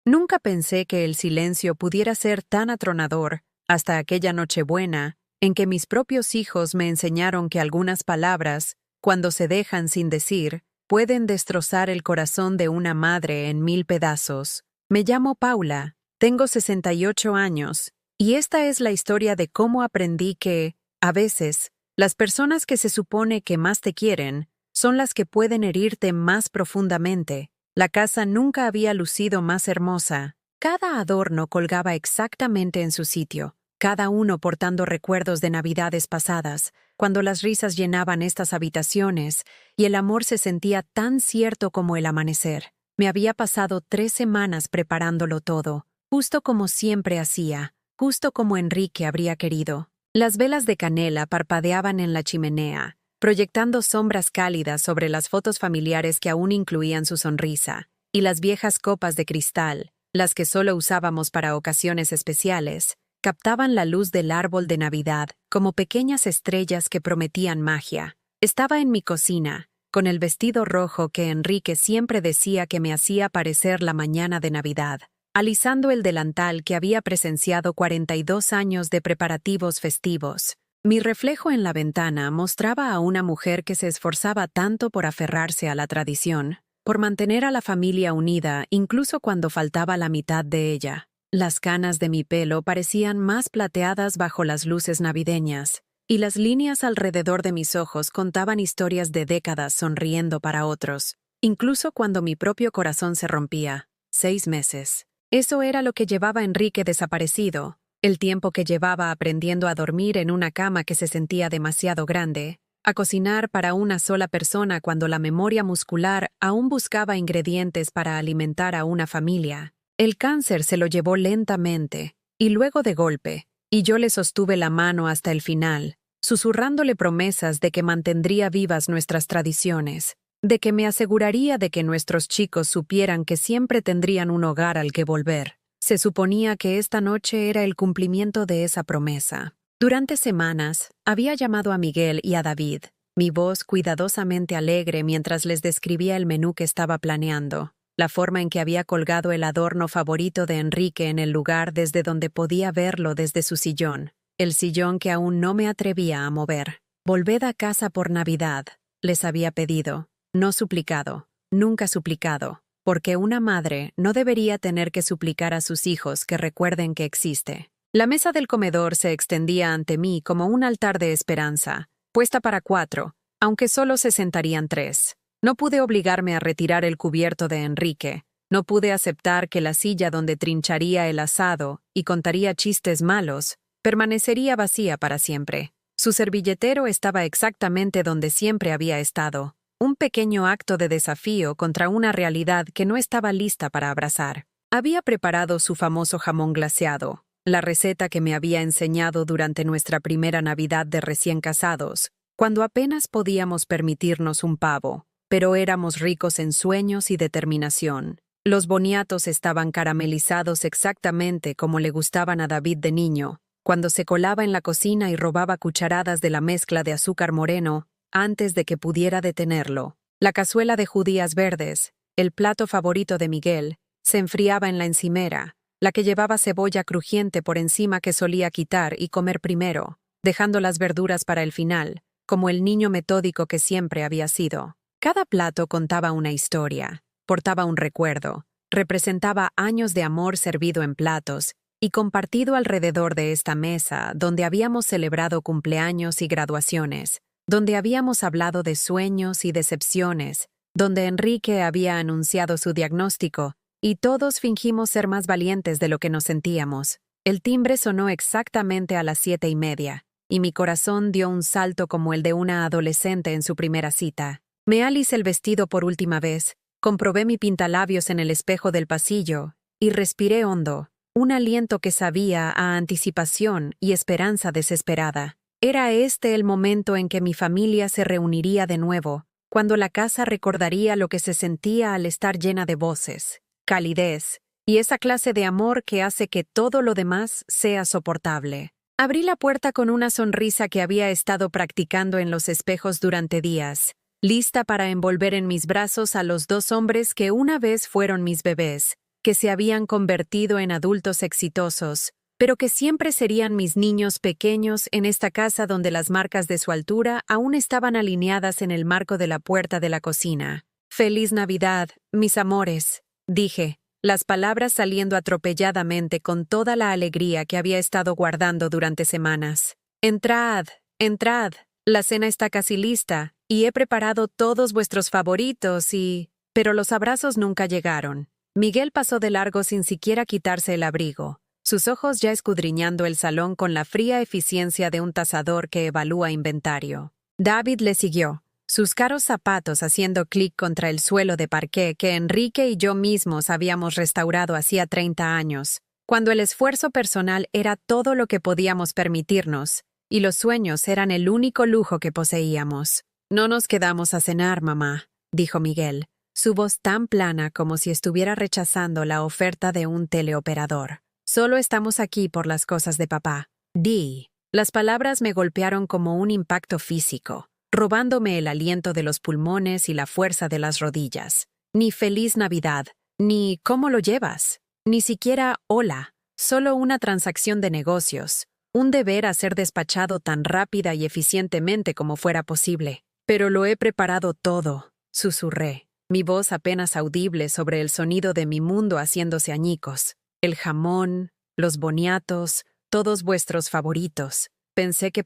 Nunca pensé que el silencio pudiera ser tan atronador hasta aquella Nochebuena en que mis propios hijos me enseñaron que algunas palabras, cuando se dejan sin decir, pueden destrozar el corazón de una madre en 1000 pedazos. Me llamo Paula, tengo 68 años, y esta es la historia de cómo aprendí que, a veces, las personas que se supone que más te quieren son las que pueden herirte más profundamente. La casa nunca había lucido más hermosa. Cada adorno colgaba exactamente en su sitio, cada uno portando recuerdos de Navidades pasadas, cuando las risas llenaban estas habitaciones y el amor se sentía tan cierto como el amanecer. Me había pasado 3 semanas preparándolo todo, justo como siempre hacía, justo como Enrique habría querido. Las velas de canela parpadeaban en la chimenea, proyectando sombras cálidas sobre las fotos familiares que aún incluían su sonrisa, y las viejas copas de cristal, las que solo usábamos para ocasiones especiales, captaban la luz del árbol de Navidad como pequeñas estrellas que prometían magia. Estaba en mi cocina, con el vestido rojo que Enrique siempre decía que me hacía parecer la mañana de Navidad, alisando el delantal que había presenciado 42 años de preparativos festivos. Mi reflejo en la ventana mostraba a una mujer que se esforzaba tanto por aferrarse a la tradición, por mantener a la familia unida incluso cuando faltaba la mitad de ella. Las canas de mi pelo parecían más plateadas bajo las luces navideñas, y las líneas alrededor de mis ojos contaban historias de décadas sonriendo para otros, incluso cuando mi propio corazón se rompía. 6 meses. Eso era lo que llevaba Enrique desaparecido, el tiempo que llevaba aprendiendo a dormir en una cama que se sentía demasiado grande, a cocinar para una sola persona cuando la memoria muscular aún buscaba ingredientes para alimentar a una familia. El cáncer se lo llevó lentamente, y luego de golpe, y yo le sostuve la mano hasta el final, susurrándole promesas de que mantendría vivas nuestras tradiciones, de que me aseguraría de que nuestros chicos supieran que siempre tendrían un hogar al que volver. Se suponía que esta noche era el cumplimiento de esa promesa. Durante semanas, había llamado a Miguel y a David, mi voz cuidadosamente alegre mientras les describía el menú que estaba planeando, la forma en que había colgado el adorno favorito de Enrique en el lugar desde donde podía verlo desde su sillón, el sillón que aún no me atrevía a mover. Volved a casa por Navidad, les había pedido, no suplicado, nunca suplicado, porque una madre no debería tener que suplicar a sus hijos que recuerden que existe. La mesa del comedor se extendía ante mí como un altar de esperanza, puesta para 4, aunque solo se sentarían 3. No pude obligarme a retirar el cubierto de Enrique, no pude aceptar que la silla donde trincharía el asado y contaría chistes malos permanecería vacía para siempre. Su servilletero estaba exactamente donde siempre había estado, un pequeño acto de desafío contra una realidad que no estaba lista para abrazar. Había preparado su famoso jamón glaseado, la receta que me había enseñado durante nuestra primera Navidad de recién casados, cuando apenas podíamos permitirnos un pavo, pero éramos ricos en sueños y determinación. Los boniatos estaban caramelizados exactamente como le gustaban a David de niño, cuando se colaba en la cocina y robaba cucharadas de la mezcla de azúcar moreno antes de que pudiera detenerlo. La cazuela de judías verdes, el plato favorito de Miguel, se enfriaba en la encimera, la que llevaba cebolla crujiente por encima que solía quitar y comer primero, dejando las verduras para el final, como el niño metódico que siempre había sido. Cada plato contaba una historia, portaba un recuerdo, representaba años de amor servido en platos y compartido alrededor de esta mesa donde habíamos celebrado cumpleaños y graduaciones, donde habíamos hablado de sueños y decepciones, donde Enrique había anunciado su diagnóstico y todos fingimos ser más valientes de lo que nos sentíamos. El timbre sonó exactamente a las 7:30, y mi corazón dio un salto como el de una adolescente en su primera cita. Me alisé el vestido por última vez, comprobé mi pintalabios en el espejo del pasillo y respiré hondo, un aliento que sabía a anticipación y esperanza desesperada. Era este el momento en que mi familia se reuniría de nuevo, cuando la casa recordaría lo que se sentía al estar llena de voces, calidez y esa clase de amor que hace que todo lo demás sea soportable. Abrí la puerta con una sonrisa que había estado practicando en los espejos durante días, lista para envolver en mis brazos a los 2 hombres que una vez fueron mis bebés, que se habían convertido en adultos exitosos, pero que siempre serían mis niños pequeños en esta casa donde las marcas de su altura aún estaban alineadas en el marco de la puerta de la cocina. «Feliz Navidad, mis amores», dije, las palabras saliendo atropelladamente con toda la alegría que había estado guardando durante semanas. «Entrad, entrad, la cena está casi lista, y he preparado todos vuestros favoritos y...» Pero los abrazos nunca llegaron. Miguel pasó de largo sin siquiera quitarse el abrigo, sus ojos ya escudriñando el salón con la fría eficiencia de un tasador que evalúa inventario. David le siguió, sus caros zapatos haciendo clic contra el suelo de parqué que Enrique y yo mismos habíamos restaurado hacía 30 años, cuando el esfuerzo personal era todo lo que podíamos permitirnos, y los sueños eran el único lujo que poseíamos. «No nos quedamos a cenar, mamá», dijo Miguel, su voz tan plana como si estuviera rechazando la oferta de un teleoperador. «Solo estamos aquí por las cosas de papá». Di. Las palabras me golpearon como un impacto físico, robándome el aliento de los pulmones y la fuerza de las rodillas. Ni feliz Navidad, ni ¿cómo lo llevas? Ni siquiera hola, solo una transacción de negocios, un deber a ser despachado tan rápida y eficientemente como fuera posible. «Pero lo he preparado todo», susurré, mi voz apenas audible sobre el sonido de mi mundo haciéndose añicos. «El jamón, los boniatos, todos vuestros favoritos. Pensé que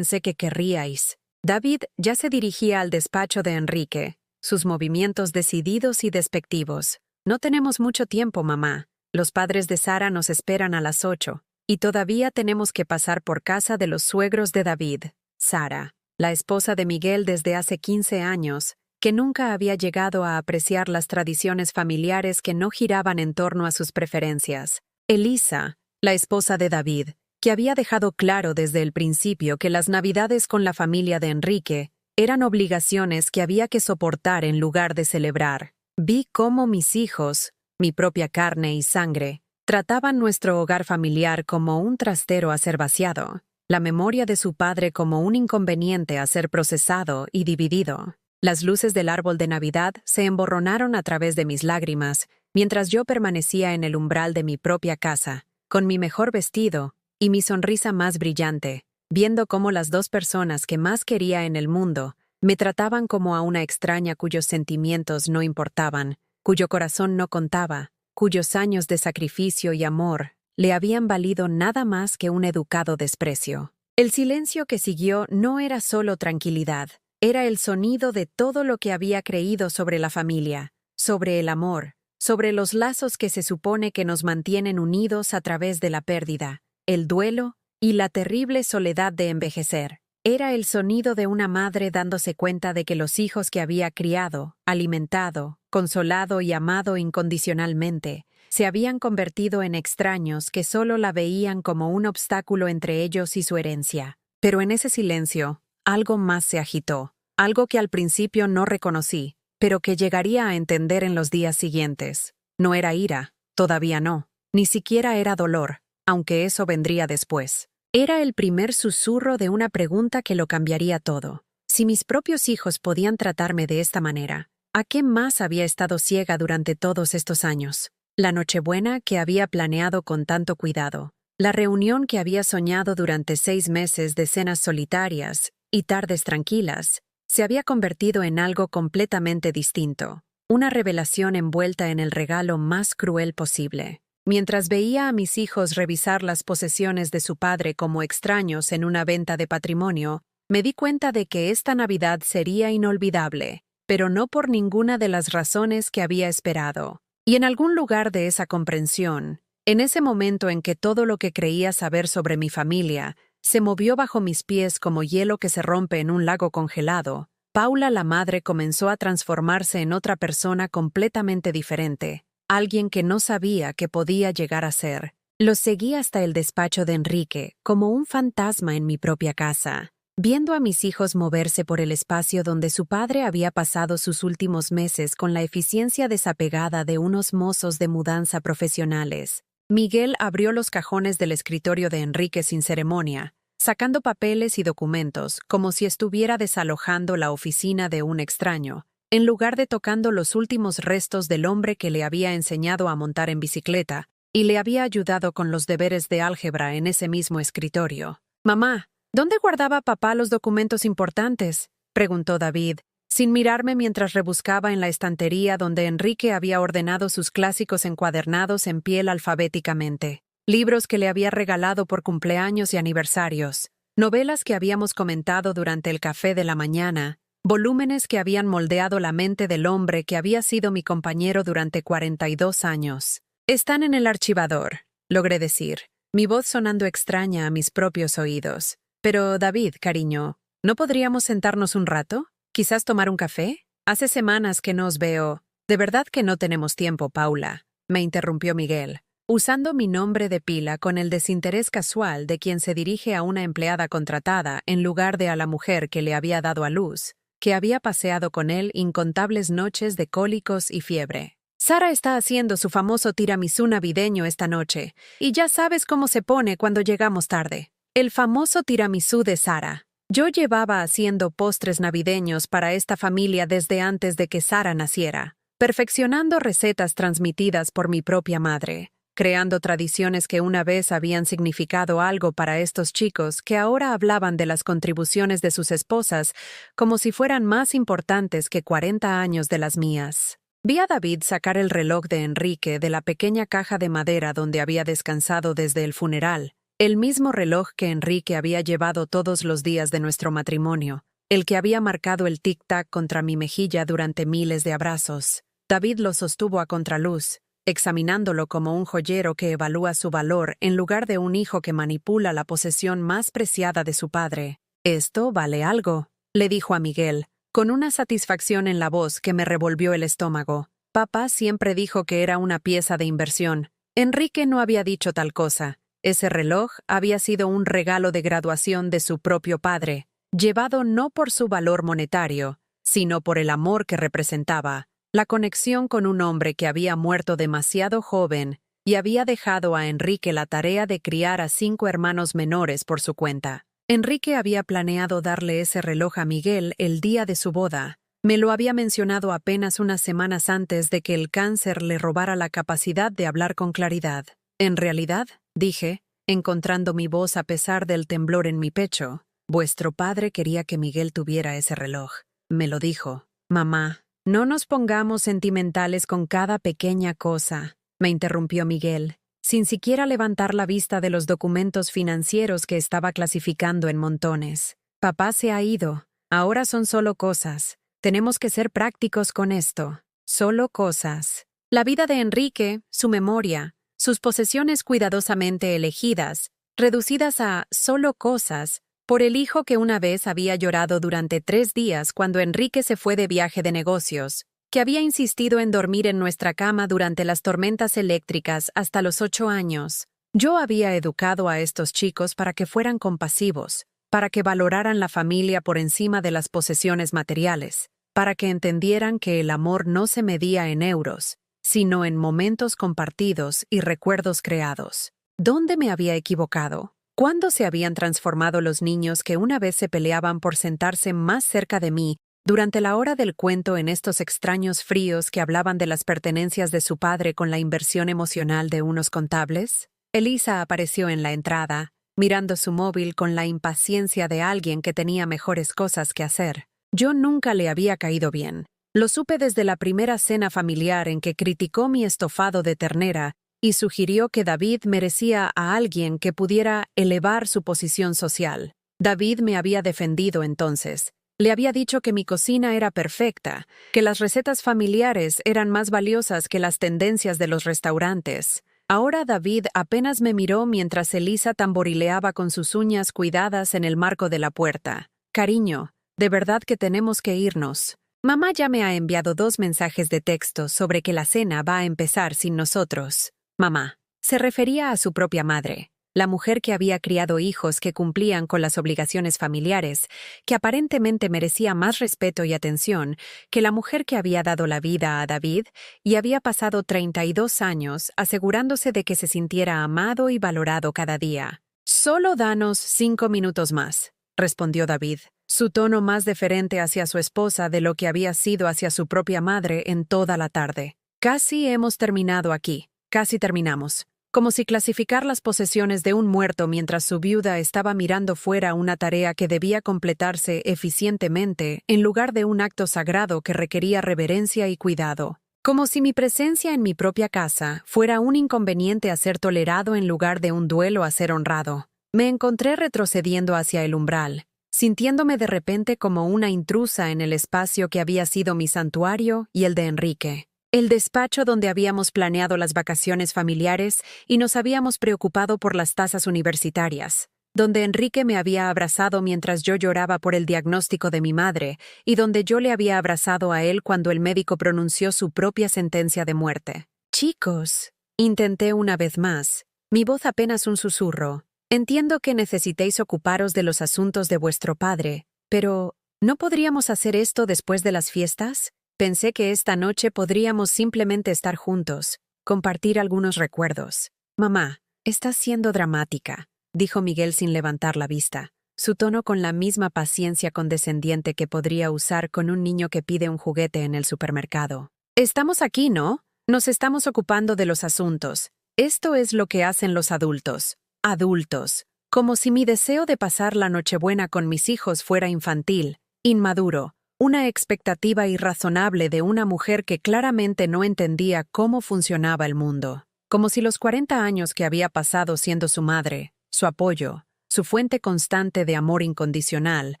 querríais». David ya se dirigía al despacho de Enrique, sus movimientos decididos y despectivos. «No tenemos mucho tiempo, mamá. Los padres de Sara nos esperan a las 8, y todavía tenemos que pasar por casa de los suegros de David». Sara, la esposa de Miguel desde hace 15 años, que nunca había llegado a apreciar las tradiciones familiares que no giraban en torno a sus preferencias. Elisa, la esposa de David, que había dejado claro desde el principio que las Navidades con la familia de Enrique eran obligaciones que había que soportar en lugar de celebrar. Vi cómo mis hijos, mi propia carne y sangre, trataban nuestro hogar familiar como un trastero a ser vaciado, la memoria de su padre como un inconveniente a ser procesado y dividido. Las luces del árbol de Navidad se emborronaron a través de mis lágrimas, mientras yo permanecía en el umbral de mi propia casa, con mi mejor vestido y mi sonrisa más brillante, viendo cómo las dos personas que más quería en el mundo me trataban como a una extraña cuyos sentimientos no importaban, cuyo corazón no contaba, cuyos años de sacrificio y amor le habían valido nada más que un educado desprecio. El silencio que siguió no era solo tranquilidad, era el sonido de todo lo que había creído sobre la familia, sobre el amor, sobre los lazos que se supone que nos mantienen unidos a través de la pérdida, el duelo y la terrible soledad de envejecer. Era el sonido de una madre dándose cuenta de que los hijos que había criado, alimentado, consolado y amado incondicionalmente, se habían convertido en extraños que solo la veían como un obstáculo entre ellos y su herencia. Pero en ese silencio, algo más se agitó, algo que al principio no reconocí, pero que llegaría a entender en los días siguientes. No era ira, todavía no, ni siquiera era dolor, aunque eso vendría después. Era el primer susurro de una pregunta que lo cambiaría todo. Si mis propios hijos podían tratarme de esta manera, ¿a qué más había estado ciega durante todos estos años? La Nochebuena que había planeado con tanto cuidado, la reunión que había soñado durante 6 meses de cenas solitarias y tardes tranquilas, se había convertido en algo completamente distinto, una revelación envuelta en el regalo más cruel posible. Mientras veía a mis hijos revisar las posesiones de su padre como extraños en una venta de patrimonio, me di cuenta de que esta Navidad sería inolvidable, pero no por ninguna de las razones que había esperado. Y en algún lugar de esa comprensión, en ese momento en que todo lo que creía saber sobre mi familia se movió bajo mis pies como hielo que se rompe en un lago congelado, Paula la madre comenzó a transformarse en otra persona completamente diferente, alguien que no sabía que podía llegar a ser. Lo seguí hasta el despacho de Enrique, como un fantasma en mi propia casa, viendo a mis hijos moverse por el espacio donde su padre había pasado sus últimos meses con la eficiencia desapegada de unos mozos de mudanza profesionales. Miguel abrió los cajones del escritorio de Enrique sin ceremonia, sacando papeles y documentos como si estuviera desalojando la oficina de un extraño, en lugar de tocando los últimos restos del hombre que le había enseñado a montar en bicicleta y le había ayudado con los deberes de álgebra en ese mismo escritorio. «Mamá, ¿dónde guardaba papá los documentos importantes?», preguntó David, sin mirarme mientras rebuscaba en la estantería donde Enrique había ordenado sus clásicos encuadernados en piel alfabéticamente. Libros que le había regalado por cumpleaños y aniversarios, novelas que habíamos comentado durante el café de la mañana, volúmenes que habían moldeado la mente del hombre que había sido mi compañero durante 42 años. «Están en el archivador», logré decir, mi voz sonando extraña a mis propios oídos. «Pero, David, cariño, ¿no podríamos sentarnos un rato? ¿Quizás tomar un café? Hace semanas que no os veo». «De verdad que no tenemos tiempo, Paula», me interrumpió Miguel, usando mi nombre de pila con el desinterés casual de quien se dirige a una empleada contratada en lugar de a la mujer que le había dado a luz, que había paseado con él incontables noches de cólicos y fiebre. «Sara está haciendo su famoso tiramisú navideño esta noche, y ya sabes cómo se pone cuando llegamos tarde. El famoso tiramisú de Sara. Yo llevaba haciendo postres navideños para esta familia desde antes de que Sara naciera, perfeccionando recetas transmitidas por mi propia madre, creando tradiciones que una vez habían significado algo para estos chicos que ahora hablaban de las contribuciones de sus esposas como si fueran más importantes que 40 años de las mías». Vi a David sacar el reloj de Enrique de la pequeña caja de madera donde había descansado desde el funeral, el mismo reloj que Enrique había llevado todos los días de nuestro matrimonio, el que había marcado el tic-tac contra mi mejilla durante miles de abrazos. David lo sostuvo a contraluz, examinándolo como un joyero que evalúa su valor en lugar de un hijo que manipula la posesión más preciada de su padre. «Esto vale algo», le dijo a Miguel, con una satisfacción en la voz que me revolvió el estómago. Papá siempre dijo que era una pieza de inversión. Enrique no había dicho tal cosa. Ese reloj había sido un regalo de graduación de su propio padre, llevado no por su valor monetario, sino por el amor que representaba, la conexión con un hombre que había muerto demasiado joven y había dejado a Enrique la tarea de criar a 5 hermanos menores por su cuenta. Enrique había planeado darle ese reloj a Miguel el día de su boda. Me lo había mencionado apenas unas semanas antes de que el cáncer le robara la capacidad de hablar con claridad. «En realidad», dije, encontrando mi voz a pesar del temblor en mi pecho, «vuestro padre quería que Miguel tuviera ese reloj». Me lo dijo. «Mamá, no nos pongamos sentimentales con cada pequeña cosa», me interrumpió Miguel, sin siquiera levantar la vista de los documentos financieros que estaba clasificando en montones. «Papá se ha ido. Ahora son solo cosas. Tenemos que ser prácticos con esto. Solo cosas. La vida de Enrique, su memoria, sus posesiones cuidadosamente elegidas, reducidas a solo cosas, por el hijo que una vez había llorado durante 3 días cuando Enrique se fue de viaje de negocios, que había insistido en dormir en nuestra cama durante las tormentas eléctricas hasta los 8 años. Yo había educado a estos chicos para que fueran compasivos, para que valoraran la familia por encima de las posesiones materiales, para que entendieran que el amor no se medía en euros, sino en momentos compartidos y recuerdos creados. ¿Dónde me había equivocado? ¿Cuándo se habían transformado los niños que una vez se peleaban por sentarse más cerca de mí durante la hora del cuento en estos extraños fríos que hablaban de las pertenencias de su padre con la inversión emocional de unos contables? Elisa apareció en la entrada, mirando su móvil con la impaciencia de alguien que tenía mejores cosas que hacer. Yo nunca le había caído bien. Lo supe desde la primera cena familiar en que criticó mi estofado de ternera y sugirió que David merecía a alguien que pudiera elevar su posición social. David me había defendido entonces. Le había dicho que mi cocina era perfecta, que las recetas familiares eran más valiosas que las tendencias de los restaurantes. Ahora David apenas me miró mientras Elisa tamborileaba con sus uñas cuidadas en el marco de la puerta. «Cariño, de verdad que tenemos que irnos. Mamá ya me ha enviado 2 mensajes de texto sobre que la cena va a empezar sin nosotros». Mamá. Se refería a su propia madre, la mujer que había criado hijos que cumplían con las obligaciones familiares, que aparentemente merecía más respeto y atención que la mujer que había dado la vida a David y había pasado 32 años asegurándose de que se sintiera amado y valorado cada día. «Solo danos 5 minutos más», respondió David, su tono más deferente hacia su esposa de lo que había sido hacia su propia madre en toda la tarde. Casi hemos terminado aquí, casi terminamos. Como si clasificar las posesiones de un muerto mientras su viuda estaba mirando fuera una tarea que debía completarse eficientemente en lugar de un acto sagrado que requería reverencia y cuidado. Como si mi presencia en mi propia casa fuera un inconveniente a ser tolerado en lugar de un duelo a ser honrado. Me encontré retrocediendo hacia el umbral, sintiéndome de repente como una intrusa en el espacio que había sido mi santuario y el de Enrique. El despacho donde habíamos planeado las vacaciones familiares y nos habíamos preocupado por las tasas universitarias, donde Enrique me había abrazado mientras yo lloraba por el diagnóstico de mi madre y donde yo le había abrazado a él cuando el médico pronunció su propia sentencia de muerte. Chicos, intenté una vez más, mi voz apenas un susurro. Entiendo que necesitéis ocuparos de los asuntos de vuestro padre, pero ¿no podríamos hacer esto después de las fiestas? Pensé que esta noche podríamos simplemente estar juntos, compartir algunos recuerdos. Mamá, estás siendo dramática, dijo Miguel sin levantar la vista, su tono con la misma paciencia condescendiente que podría usar con un niño que pide un juguete en el supermercado. Estamos aquí, ¿no? Nos estamos ocupando de los asuntos. Esto es lo que hacen los adultos. Adultos. Como si mi deseo de pasar la Nochebuena con mis hijos fuera infantil, inmaduro. Una expectativa irrazonable de una mujer que claramente no entendía cómo funcionaba el mundo. Como si los 40 años que había pasado siendo su madre, su apoyo, su fuente constante de amor incondicional,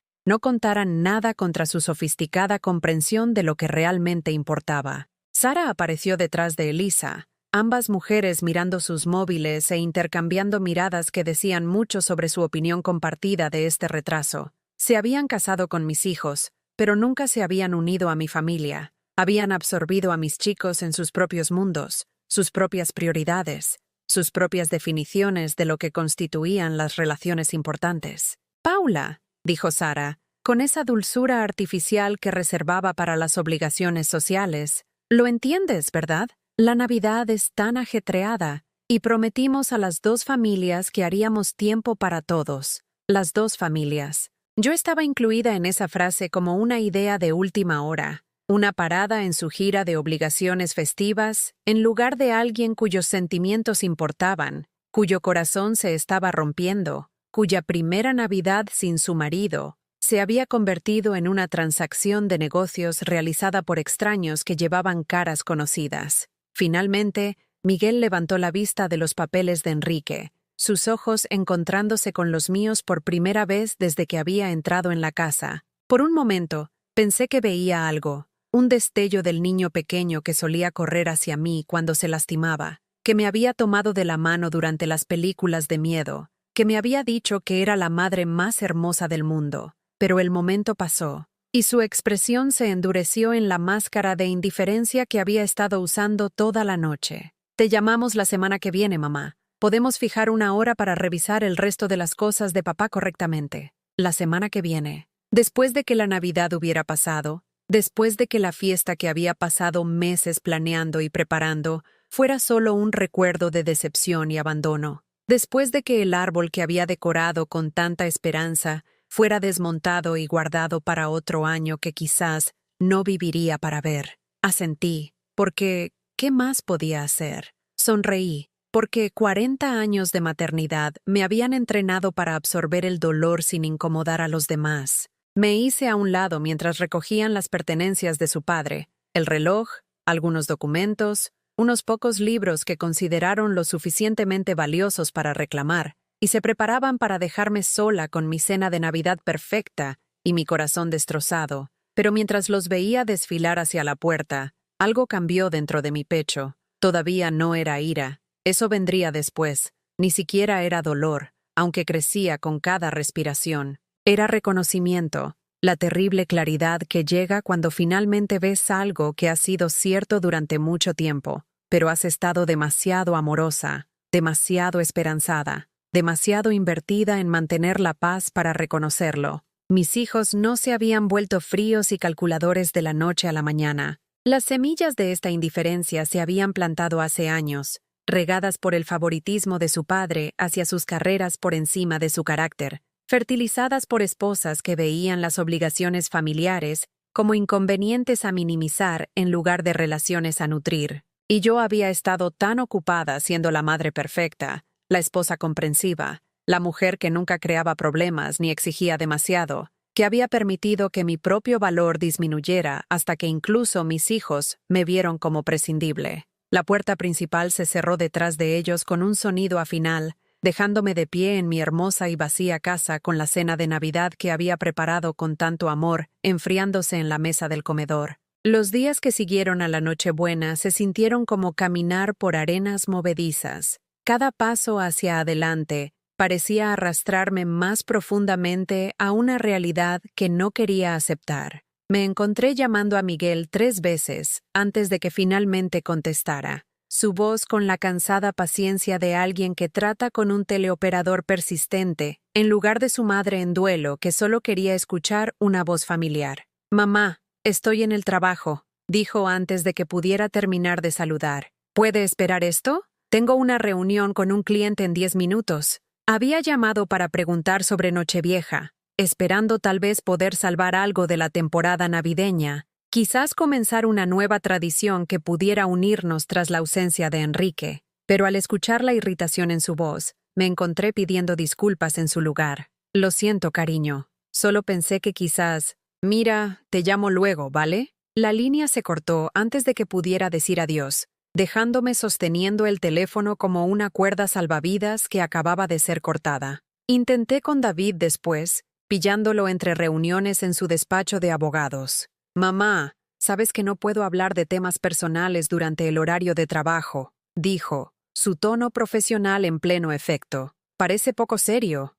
no contaran nada contra su sofisticada comprensión de lo que realmente importaba. Sara apareció detrás de Elisa, ambas mujeres mirando sus móviles e intercambiando miradas que decían mucho sobre su opinión compartida de este retraso. Se habían casado con mis hijos, pero nunca se habían unido a mi familia. Habían absorbido a mis chicos en sus propios mundos, sus propias prioridades, sus propias definiciones de lo que constituían las relaciones importantes. Paula, dijo Sara, con esa dulzura artificial que reservaba para las obligaciones sociales. Lo entiendes, ¿verdad? La Navidad es tan ajetreada, y prometimos a las dos familias que haríamos tiempo para todos. Las dos familias. Yo estaba incluida en esa frase como una idea de última hora, una parada en su gira de obligaciones festivas, en lugar de alguien cuyos sentimientos importaban, cuyo corazón se estaba rompiendo, cuya primera Navidad sin su marido se había convertido en una transacción de negocios realizada por extraños que llevaban caras conocidas. Finalmente, Miguel levantó la vista de los papeles de Enrique, sus ojos encontrándose con los míos por primera vez desde que había entrado en la casa. Por un momento, pensé que veía algo, un destello del niño pequeño que solía correr hacia mí cuando se lastimaba, que me había tomado de la mano durante las películas de miedo, que me había dicho que era la madre más hermosa del mundo. Pero el momento pasó, y su expresión se endureció en la máscara de indiferencia que había estado usando toda la noche. Te llamamos la semana que viene, mamá. Podemos fijar una hora para revisar el resto de las cosas de papá correctamente. La semana que viene. Después de que la Navidad hubiera pasado, después de que la fiesta que había pasado meses planeando y preparando fuera solo un recuerdo de decepción y abandono. Después de que el árbol que había decorado con tanta esperanza fuera desmontado y guardado para otro año que quizás no viviría para ver. Asentí, porque ¿qué más podía hacer? Sonreí. Porque 40 años de maternidad me habían entrenado para absorber el dolor sin incomodar a los demás. Me hice a un lado mientras recogían las pertenencias de su padre, el reloj, algunos documentos, unos pocos libros que consideraron lo suficientemente valiosos para reclamar, y se preparaban para dejarme sola con mi cena de Navidad perfecta y mi corazón destrozado. Pero mientras los veía desfilar hacia la puerta, algo cambió dentro de mi pecho. Todavía no era ira. Eso vendría después. Ni siquiera era dolor, aunque crecía con cada respiración. Era reconocimiento, la terrible claridad que llega cuando finalmente ves algo que ha sido cierto durante mucho tiempo, pero has estado demasiado amorosa, demasiado esperanzada, demasiado invertida en mantener la paz para reconocerlo. Mis hijos no se habían vuelto fríos y calculadores de la noche a la mañana. Las semillas de esta indiferencia se habían plantado hace años, regadas por el favoritismo de su padre hacia sus carreras por encima de su carácter. fertilizadas por esposas que veían las obligaciones familiares como inconvenientes a minimizar en lugar de relaciones a nutrir. Y yo había estado tan ocupada siendo la madre perfecta, la esposa comprensiva, la mujer que nunca creaba problemas ni exigía demasiado, que había permitido que mi propio valor disminuyera hasta que incluso mis hijos me vieron como prescindible. La puerta principal se cerró detrás de ellos con un sonido afinal, dejándome de pie en mi hermosa y vacía casa con la cena de Navidad que había preparado con tanto amor, enfriándose en la mesa del comedor. Los días que siguieron a la Nochebuena se sintieron como caminar por arenas movedizas. Cada paso hacia adelante parecía arrastrarme más profundamente a una realidad que no quería aceptar. Me encontré llamando a Miguel 3 veces antes de que finalmente contestara. Su voz con la cansada paciencia de alguien que trata con un teleoperador persistente, en lugar de su madre en duelo que solo quería escuchar una voz familiar. «Mamá, estoy en el trabajo», dijo antes de que pudiera terminar de saludar. «¿Puede esperar esto? Tengo una reunión con un cliente en 10 minutos». Había llamado para preguntar sobre Nochevieja, esperando tal vez poder salvar algo de la temporada navideña, quizás comenzar una nueva tradición que pudiera unirnos tras la ausencia de Enrique. Pero al escuchar la irritación en su voz, me encontré pidiendo disculpas en su lugar. «Lo siento, cariño. Solo pensé que quizás... Mira, te llamo luego, ¿vale?» La línea se cortó antes de que pudiera decir adiós, dejándome sosteniendo el teléfono como una cuerda salvavidas que acababa de ser cortada. Intenté con David después, pillándolo entre reuniones en su despacho de abogados. «Mamá, sabes que no puedo hablar de temas personales durante el horario de trabajo», dijo, su tono profesional en pleno efecto. «Parece poco serio,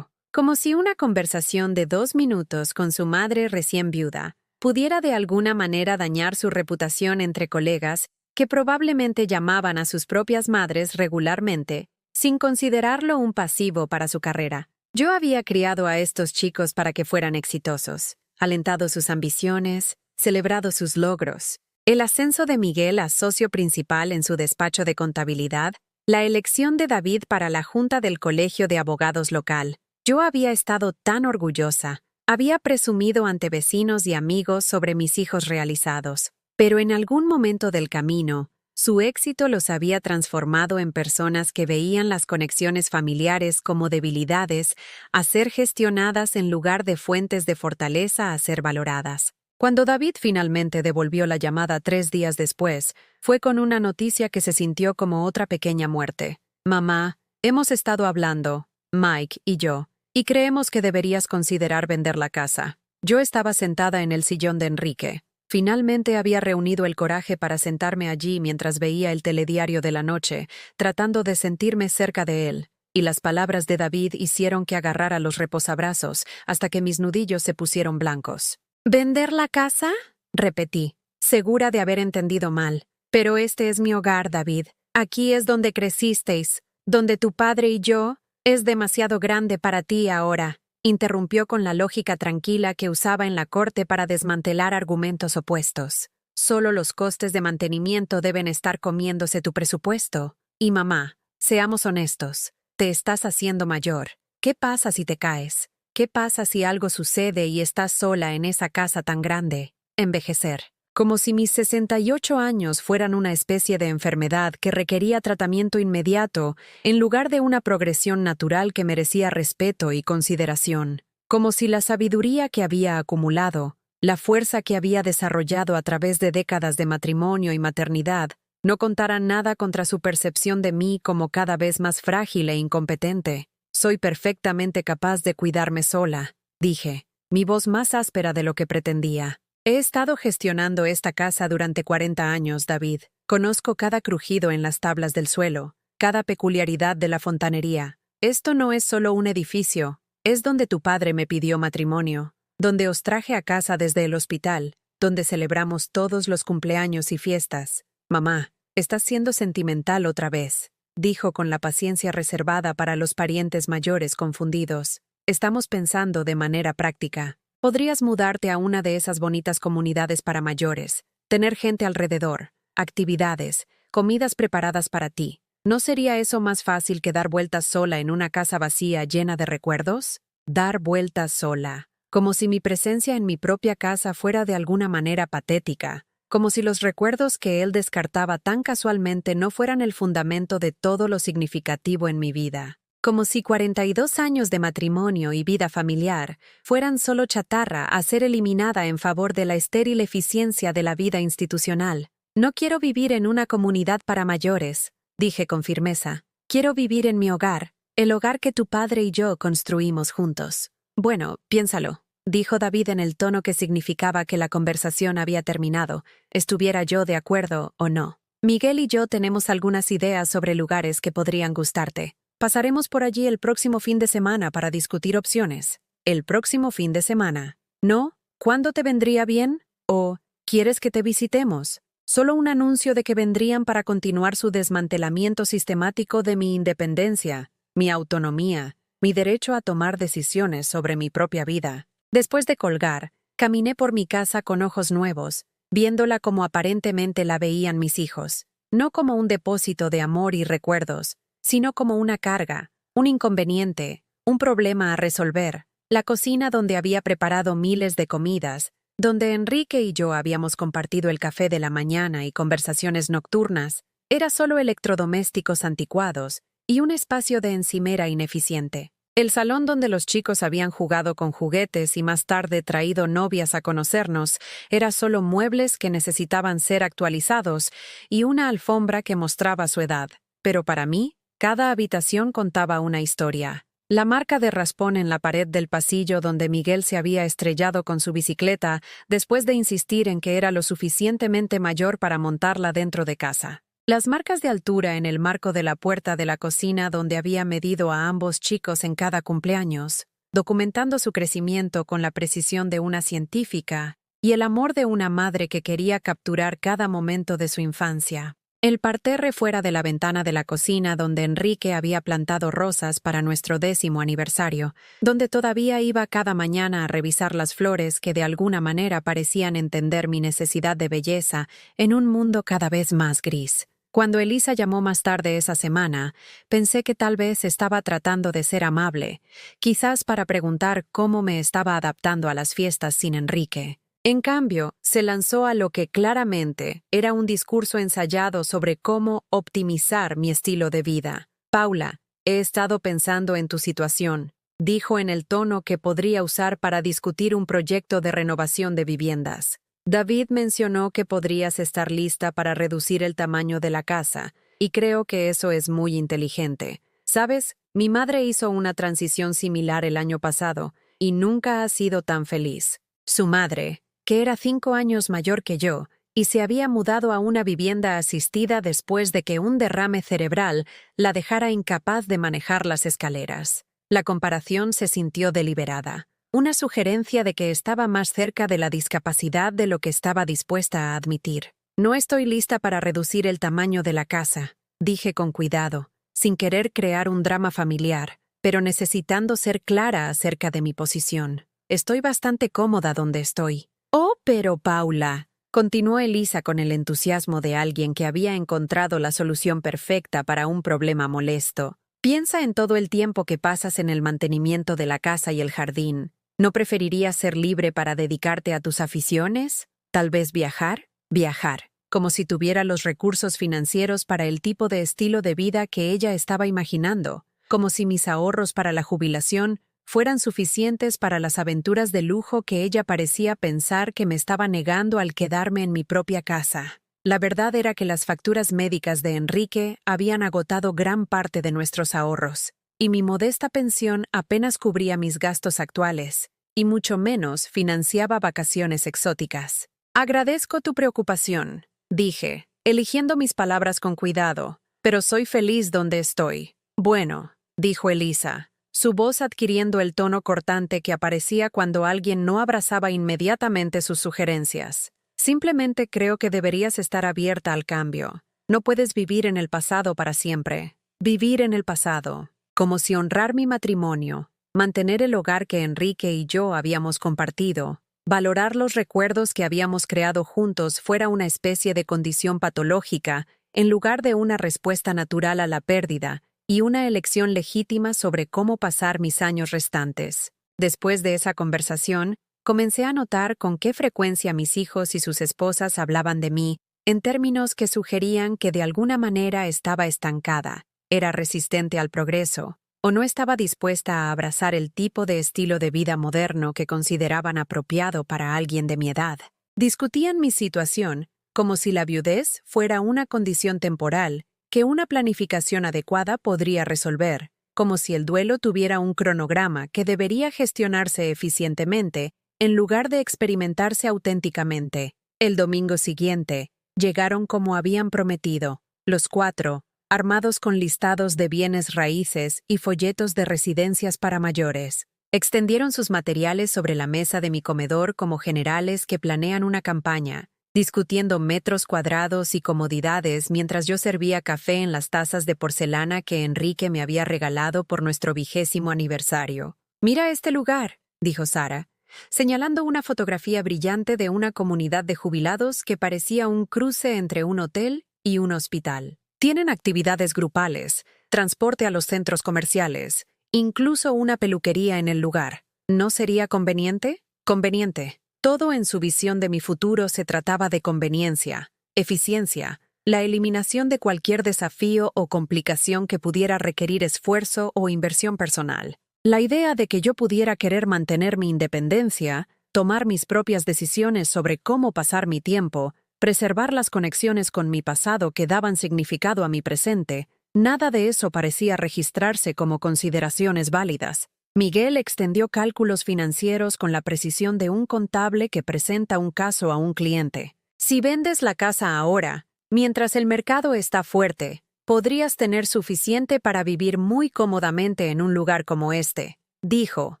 como si una conversación de 2 minutos con su madre recién viuda pudiera de alguna manera dañar su reputación entre colegas que probablemente llamaban a sus propias madres regularmente, sin considerarlo un pasivo para su carrera. Yo había criado a estos chicos para que fueran exitosos, alentado sus ambiciones, celebrado sus logros. El ascenso de Miguel a socio principal en su despacho de contabilidad, la elección de David para la junta del colegio de abogados local. Yo había estado tan orgullosa. Había presumido ante vecinos y amigos sobre mis hijos realizados, pero en algún momento del camino, su éxito los había transformado en personas que veían las conexiones familiares como debilidades a ser gestionadas en lugar de fuentes de fortaleza a ser valoradas. Cuando David finalmente devolvió la llamada 3 días después, fue con una noticia que se sintió como otra pequeña muerte. «Mamá, hemos estado hablando, Mike y yo, y creemos que deberías considerar vender la casa». Yo estaba sentada en el sillón de Enrique. Finalmente había reunido el coraje para sentarme allí mientras veía el telediario de la noche, tratando de sentirme cerca de él, y las palabras de David hicieron que agarrara los reposabrazos hasta que mis nudillos se pusieron blancos. «¿Vender la casa?», repetí, segura de haber entendido mal. «Pero este es mi hogar, David. Aquí es donde crecisteis, donde tu padre y yo... Es demasiado grande para ti ahora», interrumpió con la lógica tranquila que usaba en la corte para desmantelar argumentos opuestos. «Solo los costes de mantenimiento deben estar comiéndose tu presupuesto. Y mamá, seamos honestos, te estás haciendo mayor. ¿Qué pasa si te caes? ¿Qué pasa si algo sucede y estás sola en esa casa tan grande? Envejecer. Como si mis 68 años fueran una especie de enfermedad que requería tratamiento inmediato en lugar de una progresión natural que merecía respeto y consideración. Como si la sabiduría que había acumulado, la fuerza que había desarrollado a través de décadas de matrimonio y maternidad, no contaran nada contra su percepción de mí como cada vez más frágil e incompetente. «Soy perfectamente capaz de cuidarme sola», dije, mi voz más áspera de lo que pretendía. «He estado gestionando esta casa durante 40 años, David. Conozco cada crujido en las tablas del suelo, cada peculiaridad de la fontanería. Esto no es solo un edificio, es donde tu padre me pidió matrimonio, donde os traje a casa desde el hospital, donde celebramos todos los cumpleaños y fiestas. Mamá, estás siendo sentimental otra vez», dijo con la paciencia reservada para los parientes mayores confundidos. «Estamos pensando de manera práctica. Podrías mudarte a una de esas bonitas comunidades para mayores, tener gente alrededor, actividades, comidas preparadas para ti, ¿No sería eso más fácil que dar vueltas sola en una casa vacía llena de recuerdos? Dar vueltas sola, como si mi presencia en mi propia casa fuera de alguna manera patética, como si los recuerdos que él descartaba tan casualmente no fueran el fundamento de todo lo significativo en mi vida, como si 42 años de matrimonio y vida familiar fueran solo chatarra a ser eliminada en favor de la estéril eficiencia de la vida institucional. No quiero vivir en una comunidad para mayores, dije con firmeza. Quiero vivir en mi hogar, el hogar que tu padre y yo construimos juntos. Bueno, piénsalo, dijo David en el tono que significaba que la conversación había terminado, estuviera yo de acuerdo o no. Miguel y yo tenemos algunas ideas sobre lugares que podrían gustarte. Pasaremos por allí el próximo fin de semana para discutir opciones. ¿El próximo fin de semana? ¿No? ¿Cuándo te vendría bien? ¿O quieres que te visitemos? Solo un anuncio de que vendrían para continuar su desmantelamiento sistemático de mi independencia, mi autonomía, mi derecho a tomar decisiones sobre mi propia vida. Después de colgar, caminé por mi casa con ojos nuevos, viéndola como aparentemente la veían mis hijos, no como un depósito de amor y recuerdos, sino como una carga, un inconveniente, un problema a resolver. La cocina donde había preparado miles de comidas, donde Enrique y yo habíamos compartido el café de la mañana y conversaciones nocturnas, era solo electrodomésticos anticuados y un espacio de encimera ineficiente. El salón donde los chicos habían jugado con juguetes y más tarde traído novias a conocernos era solo muebles que necesitaban ser actualizados y una alfombra que mostraba su edad. Pero para mí, cada habitación contaba una historia. La marca de raspón en la pared del pasillo donde Miguel se había estrellado con su bicicleta después de insistir en que era lo suficientemente mayor para montarla dentro de casa. Las marcas de altura en el marco de la puerta de la cocina donde había medido a ambos chicos en cada cumpleaños, documentando su crecimiento con la precisión de una científica y el amor de una madre que quería capturar cada momento de su infancia. El parterre fuera de la ventana de la cocina donde Enrique había plantado rosas para nuestro 10º aniversario, donde todavía iba cada mañana a revisar las flores que de alguna manera parecían entender mi necesidad de belleza en un mundo cada vez más gris. Cuando Elisa llamó más tarde esa semana, pensé que tal vez estaba tratando de ser amable, quizás para preguntar cómo me estaba adaptando a las fiestas sin Enrique. En cambio, se lanzó a lo que claramente era un discurso ensayado sobre cómo optimizar mi estilo de vida. Paula, he estado pensando en tu situación, dijo en el tono que podría usar para discutir un proyecto de renovación de viviendas. David mencionó que podrías estar lista para reducir el tamaño de la casa, y creo que eso es muy inteligente. ¿Sabes? Mi madre hizo una transición similar el año pasado, y nunca ha sido tan feliz. Su madre, que era 5 años mayor que yo, y se había mudado a una vivienda asistida después de que un derrame cerebral la dejara incapaz de manejar las escaleras. La comparación se sintió deliberada, una sugerencia de que estaba más cerca de la discapacidad de lo que estaba dispuesta a admitir. No estoy lista para reducir el tamaño de la casa, dije con cuidado, sin querer crear un drama familiar, pero necesitando ser clara acerca de mi posición. Estoy bastante cómoda donde estoy. Oh, pero Paula, continuó Elisa con el entusiasmo de alguien que había encontrado la solución perfecta para un problema molesto. Piensa en todo el tiempo que pasas en el mantenimiento de la casa y el jardín. ¿No preferirías ser libre para dedicarte a tus aficiones? ¿Tal vez viajar? Viajar, como si tuviera los recursos financieros para el tipo de estilo de vida que ella estaba imaginando, como si mis ahorros para la jubilación fueran suficientes para las aventuras de lujo que ella parecía pensar que me estaba negando al quedarme en mi propia casa. La verdad era que las facturas médicas de Enrique habían agotado gran parte de nuestros ahorros, y mi modesta pensión apenas cubría mis gastos actuales, y mucho menos financiaba vacaciones exóticas. Agradezco tu preocupación, dije, eligiendo mis palabras con cuidado, pero soy feliz donde estoy. Bueno, dijo Elisa, su voz adquiriendo el tono cortante que aparecía cuando alguien no abrazaba inmediatamente sus sugerencias. Simplemente creo que deberías estar abierta al cambio. No puedes vivir en el pasado para siempre. Vivir en el pasado, como si honrar mi matrimonio, mantener el hogar que Enrique y yo habíamos compartido, valorar los recuerdos que habíamos creado juntos fuera una especie de condición patológica en lugar de una respuesta natural a la pérdida y una elección legítima sobre cómo pasar mis años restantes. Después de esa conversación, comencé a notar con qué frecuencia mis hijos y sus esposas hablaban de mí, en términos que sugerían que de alguna manera estaba estancada, era resistente al progreso, o no estaba dispuesta a abrazar el tipo de estilo de vida moderno que consideraban apropiado para alguien de mi edad. Discutían mi situación como si la viudez fuera una condición temporal que una planificación adecuada podría resolver, como si el duelo tuviera un cronograma que debería gestionarse eficientemente en lugar de experimentarse auténticamente. El domingo siguiente, llegaron como habían prometido, los 4, armados con listados de bienes raíces y folletos de residencias para mayores. Extendieron sus materiales sobre la mesa de mi comedor como generales que planean una campaña, discutiendo metros cuadrados y comodidades mientras yo servía café en las tazas de porcelana que Enrique me había regalado por nuestro 20º aniversario. «Mira este lugar», dijo Sara, señalando una fotografía brillante de una comunidad de jubilados que parecía un cruce entre un hotel y un hospital. Tienen actividades grupales, transporte a los centros comerciales, incluso una peluquería en el lugar. ¿No sería conveniente? Conveniente. Todo en su visión de mi futuro se trataba de conveniencia, eficiencia, la eliminación de cualquier desafío o complicación que pudiera requerir esfuerzo o inversión personal. La idea de que yo pudiera querer mantener mi independencia, tomar mis propias decisiones sobre cómo pasar mi tiempo, preservar las conexiones con mi pasado que daban significado a mi presente, nada de eso parecía registrarse como consideraciones válidas. Miguel extendió cálculos financieros con la precisión de un contable que presenta un caso a un cliente. Si vendes la casa ahora, mientras el mercado está fuerte, podrías tener suficiente para vivir muy cómodamente en un lugar como este, dijo,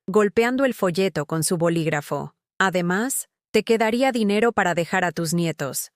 golpeando el folleto con su bolígrafo. Además, te quedaría dinero para dejar a tus nietos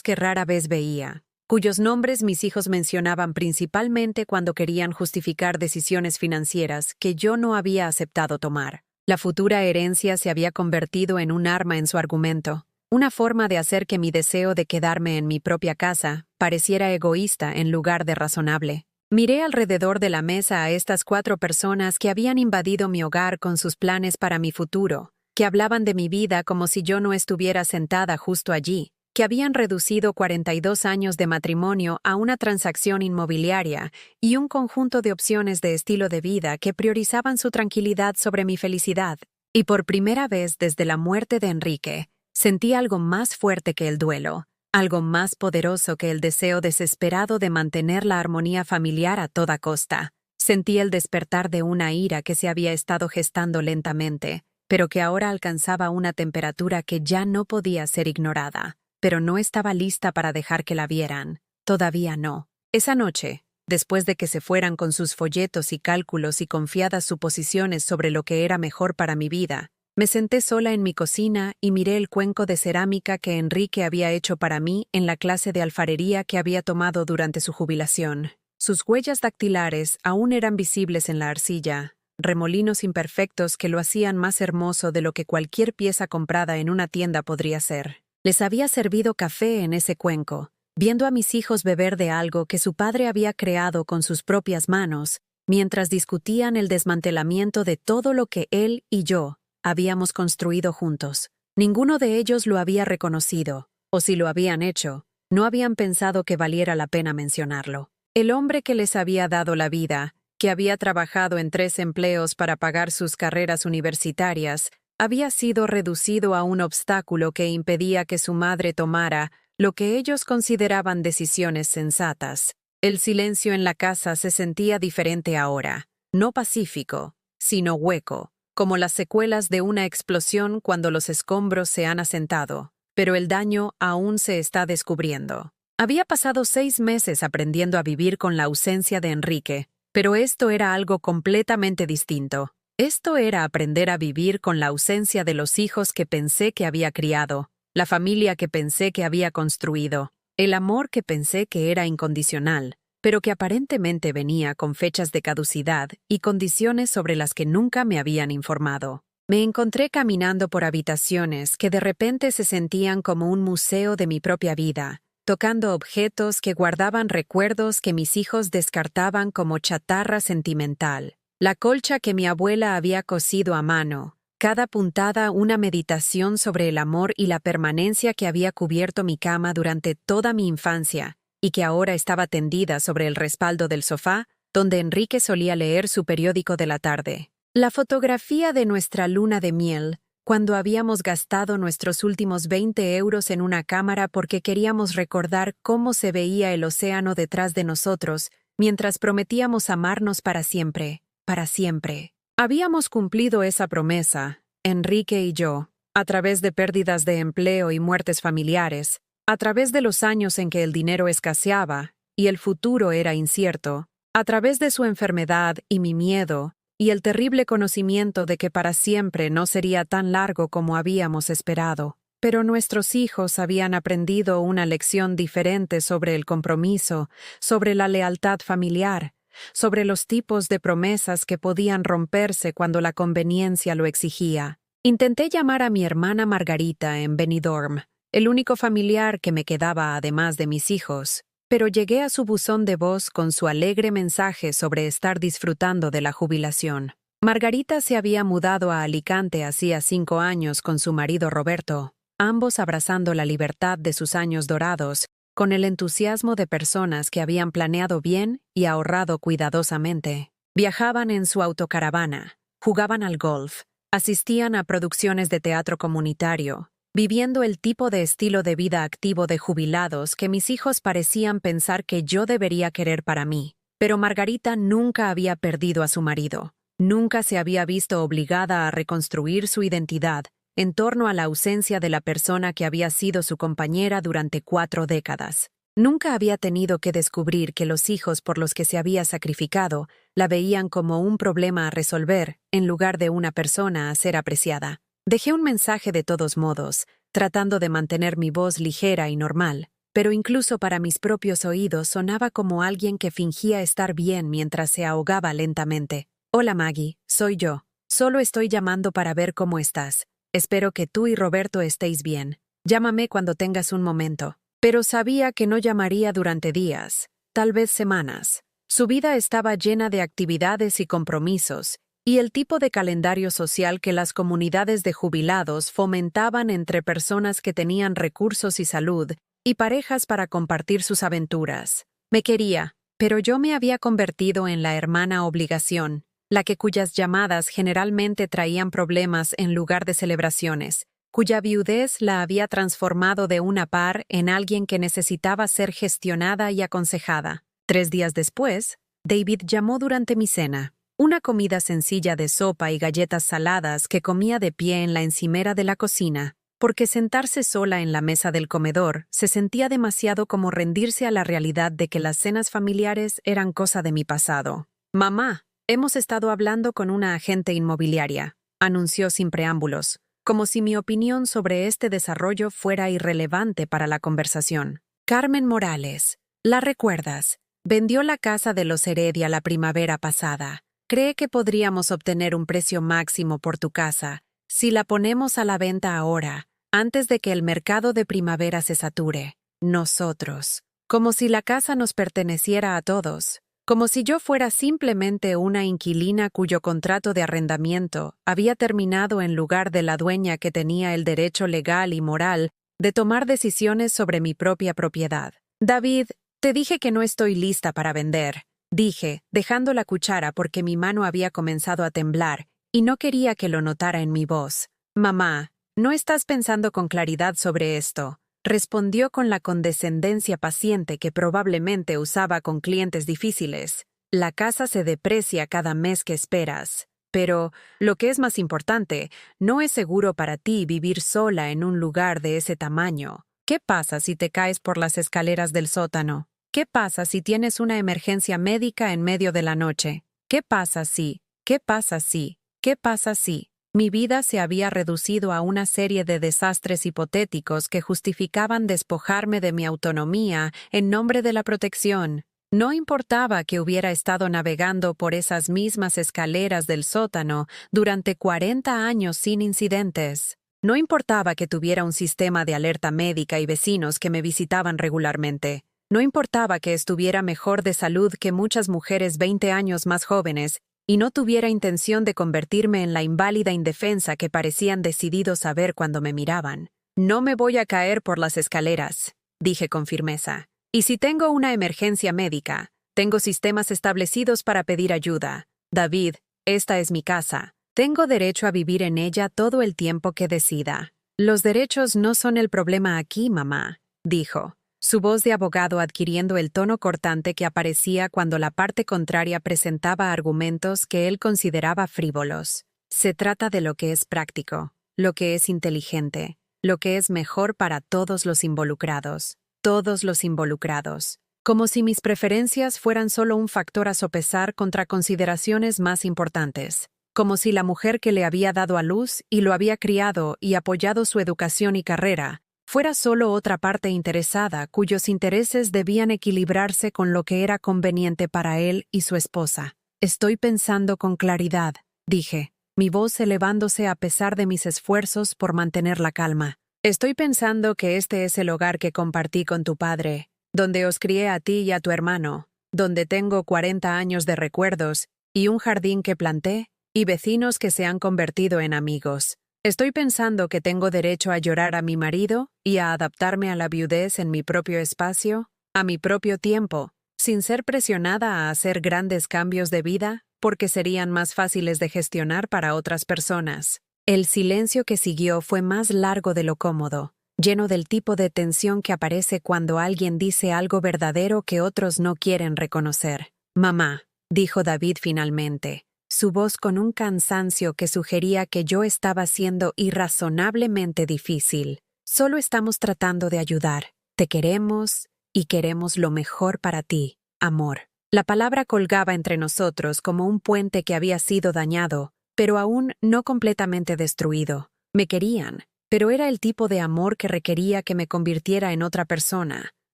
que rara vez veía, cuyos nombres mis hijos mencionaban principalmente cuando querían justificar decisiones financieras que yo no había aceptado tomar. La futura herencia se había convertido en un arma en su argumento, una forma de hacer que mi deseo de quedarme en mi propia casa pareciera egoísta en lugar de razonable. Miré alrededor de la mesa a estas 4 personas que habían invadido mi hogar con sus planes para mi futuro, que hablaban de mi vida como si yo no estuviera sentada justo allí, que habían reducido 42 años de matrimonio a una transacción inmobiliaria y un conjunto de opciones de estilo de vida que priorizaban su tranquilidad sobre mi felicidad. Y por primera vez desde la muerte de Enrique, sentí algo más fuerte que el duelo, algo más poderoso que el deseo desesperado de mantener la armonía familiar a toda costa. Sentí el despertar de una ira que se había estado gestando lentamente, pero que ahora alcanzaba una temperatura que ya no podía ser ignorada. Pero no estaba lista para dejar que la vieran. Todavía no. Esa noche, después de que se fueran con sus folletos y cálculos y confiadas suposiciones sobre lo que era mejor para mi vida, me senté sola en mi cocina y miré el cuenco de cerámica que Enrique había hecho para mí en la clase de alfarería que había tomado durante su jubilación. Sus huellas dactilares aún eran visibles en la arcilla, remolinos imperfectos que lo hacían más hermoso de lo que cualquier pieza comprada en una tienda podría ser. Les había servido café en ese cuenco, viendo a mis hijos beber de algo que su padre había creado con sus propias manos, mientras discutían el desmantelamiento de todo lo que él y yo habíamos construido juntos. Ninguno de ellos lo había reconocido, o si lo habían hecho, no habían pensado que valiera la pena mencionarlo. El hombre que les había dado la vida, que había trabajado en 3 empleos para pagar sus carreras universitarias, había sido reducido a un obstáculo que impedía que su madre tomara lo que ellos consideraban decisiones sensatas. El silencio en la casa se sentía diferente ahora, no pacífico, sino hueco, como las secuelas de una explosión cuando los escombros se han asentado, pero el daño aún se está descubriendo. Había pasado 6 meses aprendiendo a vivir con la ausencia de Enrique, pero esto era algo completamente distinto. Esto era aprender a vivir con la ausencia de los hijos que pensé que había criado, la familia que pensé que había construido, el amor que pensé que era incondicional, pero que aparentemente venía con fechas de caducidad y condiciones sobre las que nunca me habían informado. Me encontré caminando por habitaciones que de repente se sentían como un museo de mi propia vida, tocando objetos que guardaban recuerdos que mis hijos descartaban como chatarra sentimental. La colcha que mi abuela había cosido a mano, cada puntada una meditación sobre el amor y la permanencia que había cubierto mi cama durante toda mi infancia, y que ahora estaba tendida sobre el respaldo del sofá, donde Enrique solía leer su periódico de la tarde. La fotografía de nuestra luna de miel, cuando habíamos gastado nuestros últimos 20 euros en una cámara porque queríamos recordar cómo se veía el océano detrás de nosotros, mientras prometíamos amarnos para siempre, para siempre. Habíamos cumplido esa promesa, Enrique y yo, a través de pérdidas de empleo y muertes familiares, a través de los años en que el dinero escaseaba y el futuro era incierto, a través de su enfermedad y mi miedo, y el terrible conocimiento de que para siempre no sería tan largo como habíamos esperado. Pero nuestros hijos habían aprendido una lección diferente sobre el compromiso, sobre la lealtad familiar, sobre los tipos de promesas que podían romperse cuando la conveniencia lo exigía. Intenté llamar a mi hermana Margarita en Benidorm, el único familiar que me quedaba además de mis hijos, pero llegué a su buzón de voz con su alegre mensaje sobre estar disfrutando de la jubilación. Margarita se había mudado a Alicante hacía 5 años con su marido Roberto, ambos abrazando la libertad de sus años dorados, con el entusiasmo de personas que habían planeado bien y ahorrado cuidadosamente. Viajaban en su autocaravana, jugaban al golf, asistían a producciones de teatro comunitario, viviendo el tipo de estilo de vida activo de jubilados que mis hijos parecían pensar que yo debería querer para mí. Pero Margarita nunca había perdido a su marido. Nunca se había visto obligada a reconstruir su identidad en torno a la ausencia de la persona que había sido su compañera durante 4 décadas. Nunca había tenido que descubrir que los hijos por los que se había sacrificado la veían como un problema a resolver en lugar de una persona a ser apreciada. Dejé un mensaje de todos modos, tratando de mantener mi voz ligera y normal, pero incluso para mis propios oídos sonaba como alguien que fingía estar bien mientras se ahogaba lentamente. Hola Maggie, soy yo. Solo estoy llamando para ver cómo estás. Espero que tú y Roberto estéis bien. Llámame cuando tengas un momento. Pero sabía que no llamaría durante días, tal vez semanas. Su vida estaba llena de actividades y compromisos, y el tipo de calendario social que las comunidades de jubilados fomentaban entre personas que tenían recursos y salud, y parejas para compartir sus aventuras. Me quería, pero yo me había convertido en la hermana obligación, la que cuyas llamadas generalmente traían problemas en lugar de celebraciones, cuya viudez la había transformado de una par en alguien que necesitaba ser gestionada y aconsejada. 3 días después, David llamó durante mi cena. Una comida sencilla de sopa y galletas saladas que comía de pie en la encimera de la cocina, porque sentarse sola en la mesa del comedor se sentía demasiado como rendirse a la realidad de que las cenas familiares eran cosa de mi pasado. «Mamá, hemos estado hablando con una agente inmobiliaria», anunció sin preámbulos, como si mi opinión sobre este desarrollo fuera irrelevante para la conversación. «Carmen Morales, ¿la recuerdas? Vendió la casa de los Heredia la primavera pasada. Cree que podríamos obtener un precio máximo por tu casa si la ponemos a la venta ahora, antes de que el mercado de primavera se sature. Nosotros. Como si la casa nos perteneciera a todos. Como si yo fuera simplemente una inquilina cuyo contrato de arrendamiento había terminado en lugar de la dueña que tenía el derecho legal y moral de tomar decisiones sobre mi propia propiedad. David, te dije que no estoy lista para vender. Dije, dejando la cuchara porque mi mano había comenzado a temblar y no quería que lo notara en mi voz. Mamá, no estás pensando con claridad sobre esto, respondió con la condescendencia paciente que probablemente usaba con clientes difíciles. La casa se deprecia cada mes que esperas. Pero, lo que es más importante, no es seguro para ti vivir sola en un lugar de ese tamaño. ¿Qué pasa si te caes por las escaleras del sótano? ¿Qué pasa si tienes una emergencia médica en medio de la noche? ¿Qué pasa si? ¿Qué pasa si? ¿Qué pasa si? Mi vida se había reducido a una serie de desastres hipotéticos que justificaban despojarme de mi autonomía en nombre de la protección. No importaba que hubiera estado navegando por esas mismas escaleras del sótano durante 40 años sin incidentes. No importaba que tuviera un sistema de alerta médica y vecinos que me visitaban regularmente. No importaba que estuviera mejor de salud que muchas mujeres 20 años más jóvenes y no tuviera intención de convertirme en la inválida indefensa que parecían decididos a ver cuando me miraban. No me voy a caer por las escaleras, dije con firmeza. Y si tengo una emergencia médica, tengo sistemas establecidos para pedir ayuda. David, esta es mi casa. Tengo derecho a vivir en ella todo el tiempo que decida. Los derechos no son el problema aquí, mamá, dijo, su voz de abogado adquiriendo el tono cortante que aparecía cuando la parte contraria presentaba argumentos que él consideraba frívolos. Se trata de lo que es práctico, lo que es inteligente, lo que es mejor para todos los involucrados. Todos los involucrados. Como si mis preferencias fueran solo un factor a sopesar contra consideraciones más importantes. Como si la mujer que le había dado a luz y lo había criado y apoyado su educación y carrera fuera solo otra parte interesada cuyos intereses debían equilibrarse con lo que era conveniente para él y su esposa. Estoy pensando con claridad, dije, mi voz elevándose a pesar de mis esfuerzos por mantener la calma. Estoy pensando que este es el hogar que compartí con tu padre, donde os crié a ti y a tu hermano, donde tengo 40 años de recuerdos y un jardín que planté y vecinos que se han convertido en amigos. Estoy pensando que tengo derecho a llorar a mi marido y a adaptarme a la viudez en mi propio espacio, a mi propio tiempo, sin ser presionada a hacer grandes cambios de vida porque serían más fáciles de gestionar para otras personas. El silencio que siguió fue más largo de lo cómodo, lleno del tipo de tensión que aparece cuando alguien dice algo verdadero que otros no quieren reconocer. Mamá, dijo David finalmente, su voz con un cansancio que sugería que yo estaba siendo irrazonablemente difícil. Solo estamos tratando de ayudar. Te queremos y queremos lo mejor para ti, amor. La palabra colgaba entre nosotros como un puente que había sido dañado, pero aún no completamente destruido. Me querían, pero era el tipo de amor que requería que me convirtiera en otra persona,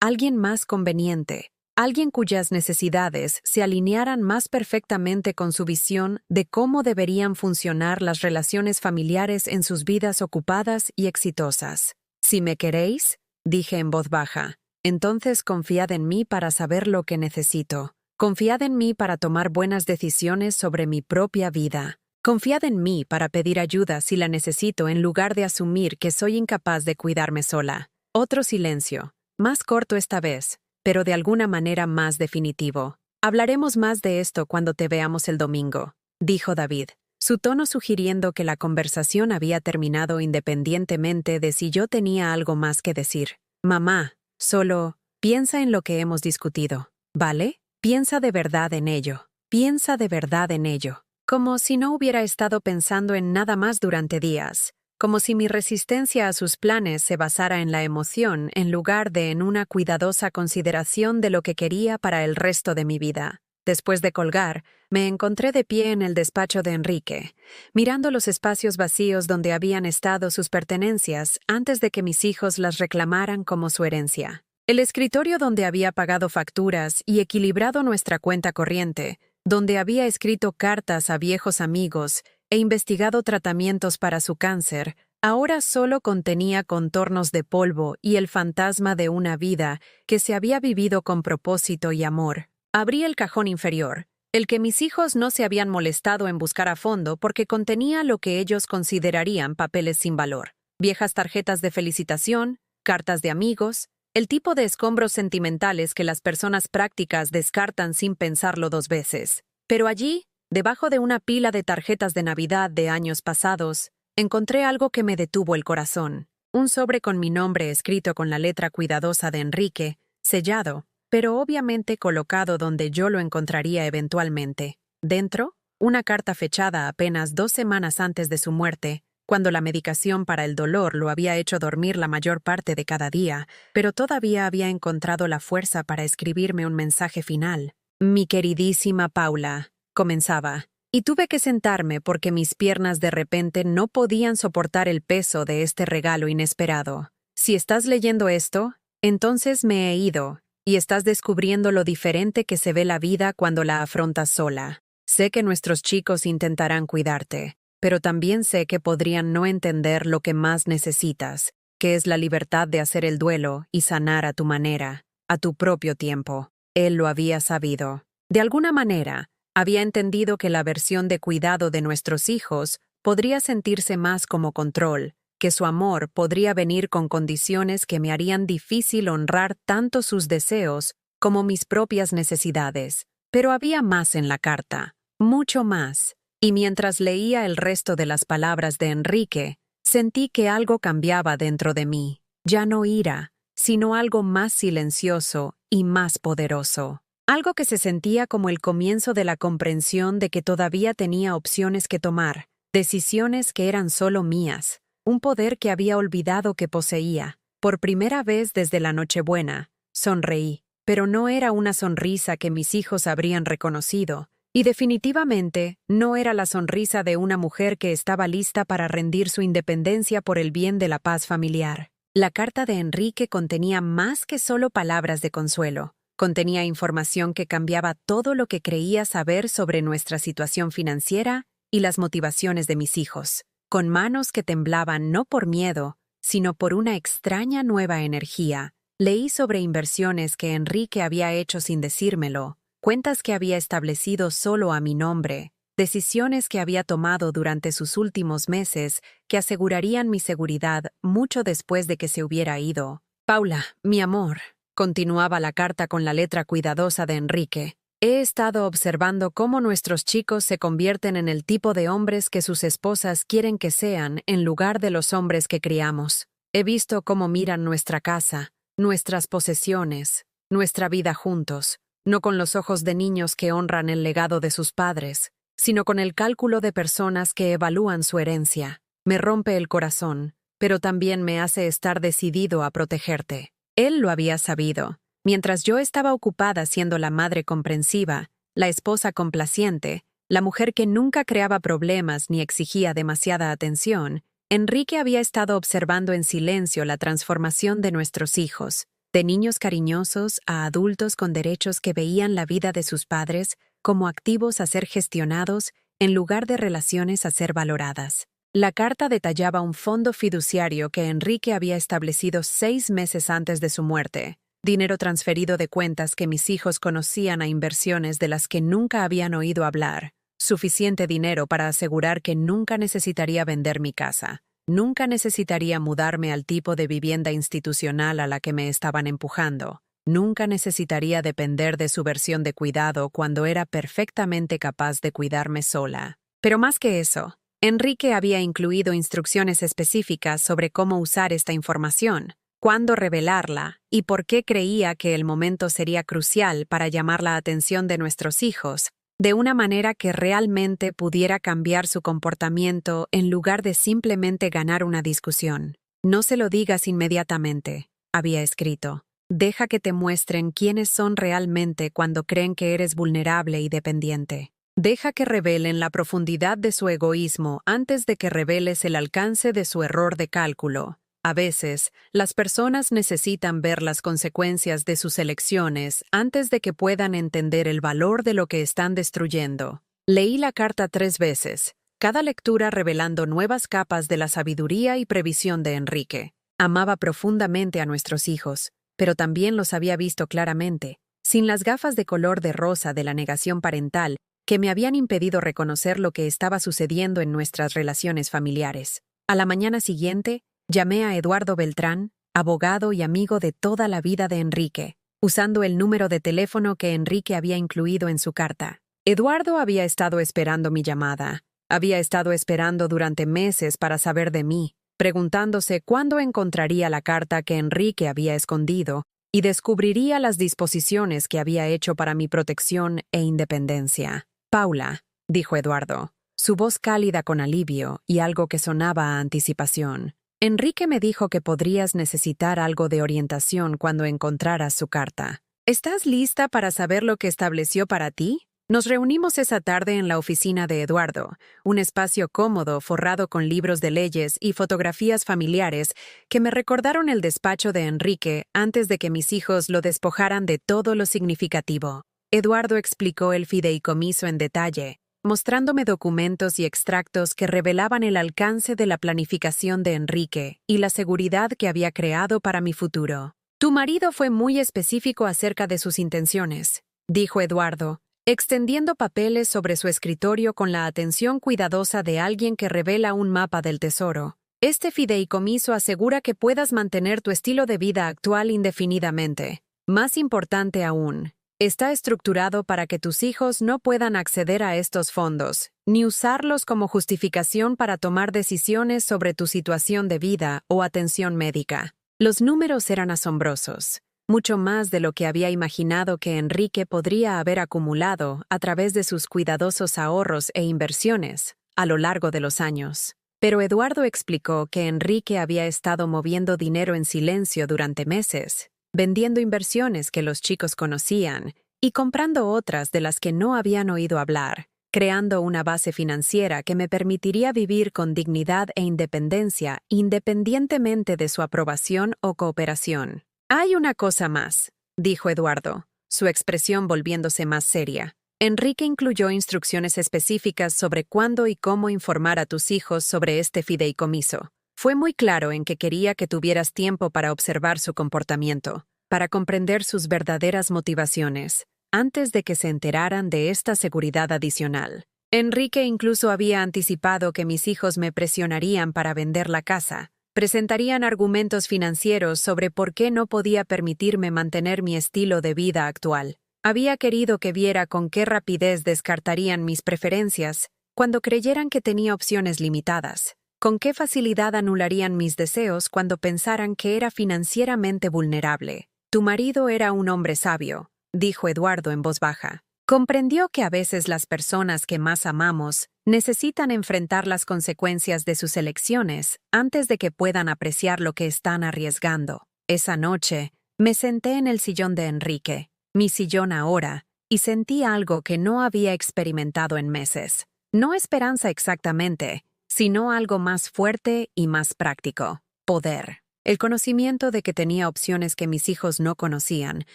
alguien más conveniente, alguien cuyas necesidades se alinearan más perfectamente con su visión de cómo deberían funcionar las relaciones familiares en sus vidas ocupadas y exitosas. Si me queréis, dije en voz baja, entonces confiad en mí para saber lo que necesito. Confiad en mí para tomar buenas decisiones sobre mi propia vida. Confiad en mí para pedir ayuda si la necesito en lugar de asumir que soy incapaz de cuidarme sola. Otro silencio, más corto esta vez, pero de alguna manera más definitivo. Hablaremos más de esto cuando te veamos el domingo, dijo David, su tono sugiriendo que la conversación había terminado independientemente de si yo tenía algo más que decir. Mamá, solo piensa en lo que hemos discutido, ¿vale? Piensa de verdad en ello. Piensa de verdad en ello. Como si no hubiera estado pensando en nada más durante días. Como si mi resistencia a sus planes se basara en la emoción en lugar de en una cuidadosa consideración de lo que quería para el resto de mi vida. Después de colgar, me encontré de pie en el despacho de Enrique, mirando los espacios vacíos donde habían estado sus pertenencias antes de que mis hijos las reclamaran como su herencia. El escritorio donde había pagado facturas y equilibrado nuestra cuenta corriente, donde había escrito cartas a viejos amigos e investigado tratamientos para su cáncer, ahora solo contenía contornos de polvo y el fantasma de una vida que se había vivido con propósito y amor. Abrí el cajón inferior, el que mis hijos no se habían molestado en buscar a fondo porque contenía lo que ellos considerarían papeles sin valor. Viejas tarjetas de felicitación, cartas de amigos, el tipo de escombros sentimentales que las personas prácticas descartan sin pensarlo dos veces. Pero allí, debajo de una pila de tarjetas de Navidad de años pasados, encontré algo que me detuvo el corazón. Un sobre con mi nombre escrito con la letra cuidadosa de Enrique, sellado, pero obviamente colocado donde yo lo encontraría eventualmente. Dentro, una carta fechada apenas 2 semanas antes de su muerte, cuando la medicación para el dolor lo había hecho dormir la mayor parte de cada día, pero todavía había encontrado la fuerza para escribirme un mensaje final. Mi queridísima Paula, comenzaba, y tuve que sentarme porque mis piernas de repente no podían soportar el peso de este regalo inesperado. Si estás leyendo esto, entonces me he ido, y estás descubriendo lo diferente que se ve la vida cuando la afrontas sola. Sé que nuestros chicos intentarán cuidarte. pero también sé que podrían no entender lo que más necesitas, que es la libertad de hacer el duelo y sanar a tu manera, a tu propio tiempo. Él lo había sabido. De alguna manera, había entendido que la versión de cuidado de nuestros hijos podría sentirse más como control, que su amor podría venir con condiciones que me harían difícil honrar tanto sus deseos como mis propias necesidades. Pero había más en la carta, mucho más, y mientras leía el resto de las palabras de Enrique, sentí que algo cambiaba dentro de mí, ya no ira, sino algo más silencioso y más poderoso. Algo que se sentía como el comienzo de la comprensión de que todavía tenía opciones que tomar, decisiones que eran solo mías, un poder que había olvidado que poseía. Por primera vez desde la Nochebuena, sonreí, pero no era una sonrisa que mis hijos habrían reconocido, y definitivamente no era la sonrisa de una mujer que estaba lista para rendir su independencia por el bien de la paz familiar. La carta de Enrique contenía más que solo palabras de consuelo. Contenía información que cambiaba todo lo que creía saber sobre nuestra situación financiera y las motivaciones de mis hijos. Con manos que temblaban no por miedo, sino por una extraña nueva energía, leí sobre inversiones que Enrique había hecho sin decírmelo, cuentas que había establecido solo a mi nombre, decisiones que había tomado durante sus últimos meses que asegurarían mi seguridad mucho después de que se hubiera ido. Paula, mi amor, continuaba la carta con la letra cuidadosa de Enrique. He estado observando cómo nuestros chicos se convierten en el tipo de hombres que sus esposas quieren que sean en lugar de los hombres que criamos. He visto cómo miran nuestra casa, nuestras posesiones, nuestra vida juntos, no con los ojos de niños que honran el legado de sus padres, sino con el cálculo de personas que evalúan su herencia. Me rompe el corazón, pero también me hace estar decidido a protegerte. Él lo había sabido. Mientras yo estaba ocupada siendo la madre comprensiva, la esposa complaciente, la mujer que nunca creaba problemas ni exigía demasiada atención, Enrique había estado observando en silencio la transformación de nuestros hijos, de niños cariñosos a adultos con derechos que veían la vida de sus padres como activos a ser gestionados en lugar de relaciones a ser valoradas. La carta detallaba un fondo fiduciario que Enrique había establecido 6 meses antes de su muerte, dinero transferido de cuentas que mis hijos conocían a inversiones de las que nunca habían oído hablar, suficiente dinero para asegurar que nunca necesitaría vender mi casa, nunca necesitaría mudarme al tipo de vivienda institucional a la que me estaban empujando, nunca necesitaría depender de su versión de cuidado cuando era perfectamente capaz de cuidarme sola. Pero más que eso, Enrique había incluido instrucciones específicas sobre cómo usar esta información, cuándo revelarla y por qué creía que el momento sería crucial para llamar la atención de nuestros hijos, de una manera que realmente pudiera cambiar su comportamiento en lugar de simplemente ganar una discusión. No se lo digas inmediatamente, había escrito. Deja que te muestren quiénes son realmente cuando creen que eres vulnerable y dependiente. Deja que revelen la profundidad de su egoísmo antes de que reveles el alcance de su error de cálculo. A veces, las personas necesitan ver las consecuencias de sus elecciones antes de que puedan entender el valor de lo que están destruyendo. Leí la carta 3 veces, cada lectura revelando nuevas capas de la sabiduría y previsión de Enrique. Amaba profundamente a nuestros hijos, pero también los había visto claramente, sin las gafas de color de rosa de la negación parental que me habían impedido reconocer lo que estaba sucediendo en nuestras relaciones familiares. A la mañana siguiente, llamé a Eduardo Beltrán, abogado y amigo de toda la vida de Enrique, usando el número de teléfono que Enrique había incluido en su carta. Eduardo había estado esperando mi llamada. Había estado esperando durante meses para saber de mí, preguntándose cuándo encontraría la carta que Enrique había escondido y descubriría las disposiciones que había hecho para mi protección e independencia. Paula, dijo Eduardo, su voz cálida con alivio y algo que sonaba a anticipación. Enrique me dijo que podrías necesitar algo de orientación cuando encontraras su carta. ¿Estás lista para saber lo que estableció para ti? Nos reunimos esa tarde en la oficina de Eduardo, un espacio cómodo forrado con libros de leyes y fotografías familiares que me recordaron el despacho de Enrique antes de que mis hijos lo despojaran de todo lo significativo. Eduardo explicó el fideicomiso en detalle, mostrándome documentos y extractos que revelaban el alcance de la planificación de Enrique y la seguridad que había creado para mi futuro. Tu marido fue muy específico acerca de sus intenciones, dijo Eduardo, extendiendo papeles sobre su escritorio con la atención cuidadosa de alguien que revela un mapa del tesoro. Este fideicomiso asegura que puedas mantener tu estilo de vida actual indefinidamente. Más importante aún, está estructurado para que tus hijos no puedan acceder a estos fondos, ni usarlos como justificación para tomar decisiones sobre tu situación de vida o atención médica. Los números eran asombrosos, mucho más de lo que había imaginado que Enrique podría haber acumulado a través de sus cuidadosos ahorros e inversiones a lo largo de los años. Pero Eduardo explicó que Enrique había estado moviendo dinero en silencio durante meses, vendiendo inversiones que los chicos conocían y comprando otras de las que no habían oído hablar, creando una base financiera que me permitiría vivir con dignidad e independencia independientemente de su aprobación o cooperación. Hay una cosa más, dijo Eduardo, su expresión volviéndose más seria. Enrique incluyó instrucciones específicas sobre cuándo y cómo informar a tus hijos sobre este fideicomiso. Fue muy claro en que quería que tuvieras tiempo para observar su comportamiento, para comprender sus verdaderas motivaciones, antes de que se enteraran de esta seguridad adicional. Enrique incluso había anticipado que mis hijos me presionarían para vender la casa, presentarían argumentos financieros sobre por qué no podía permitirme mantener mi estilo de vida actual. Había querido que viera con qué rapidez descartarían mis preferencias cuando creyeran que tenía opciones limitadas, con qué facilidad anularían mis deseos cuando pensaran que era financieramente vulnerable. Tu marido era un hombre sabio, dijo Eduardo en voz baja. Comprendió que a veces las personas que más amamos necesitan enfrentar las consecuencias de sus elecciones antes de que puedan apreciar lo que están arriesgando. Esa noche, me senté en el sillón de Enrique, mi sillón ahora, y sentí algo que no había experimentado en meses. No esperanza exactamente, sino algo más fuerte y más práctico. Poder. El conocimiento de que tenía opciones que mis hijos no conocían,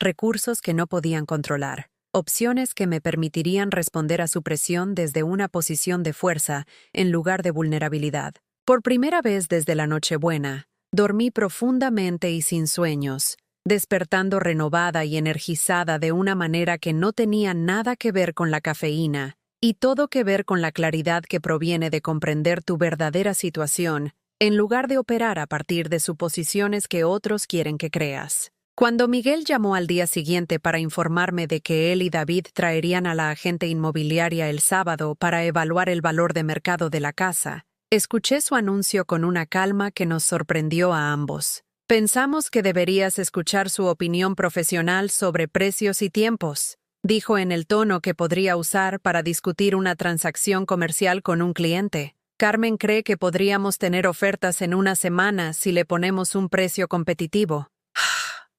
recursos que no podían controlar, opciones que me permitirían responder a su presión desde una posición de fuerza en lugar de vulnerabilidad. Por primera vez desde la Nochebuena, dormí profundamente y sin sueños, despertando renovada y energizada de una manera que no tenía nada que ver con la cafeína, y todo que ver con la claridad que proviene de comprender tu verdadera situación, en lugar de operar a partir de suposiciones que otros quieren que creas. Cuando Miguel llamó al día siguiente para informarme de que él y David traerían a la agente inmobiliaria el sábado para evaluar el valor de mercado de la casa, escuché su anuncio con una calma que nos sorprendió a ambos. Pensamos que deberías escuchar su opinión profesional sobre precios y tiempos, dijo en el tono que podría usar para discutir una transacción comercial con un cliente. Carmen cree que podríamos tener ofertas en una semana si le ponemos un precio competitivo.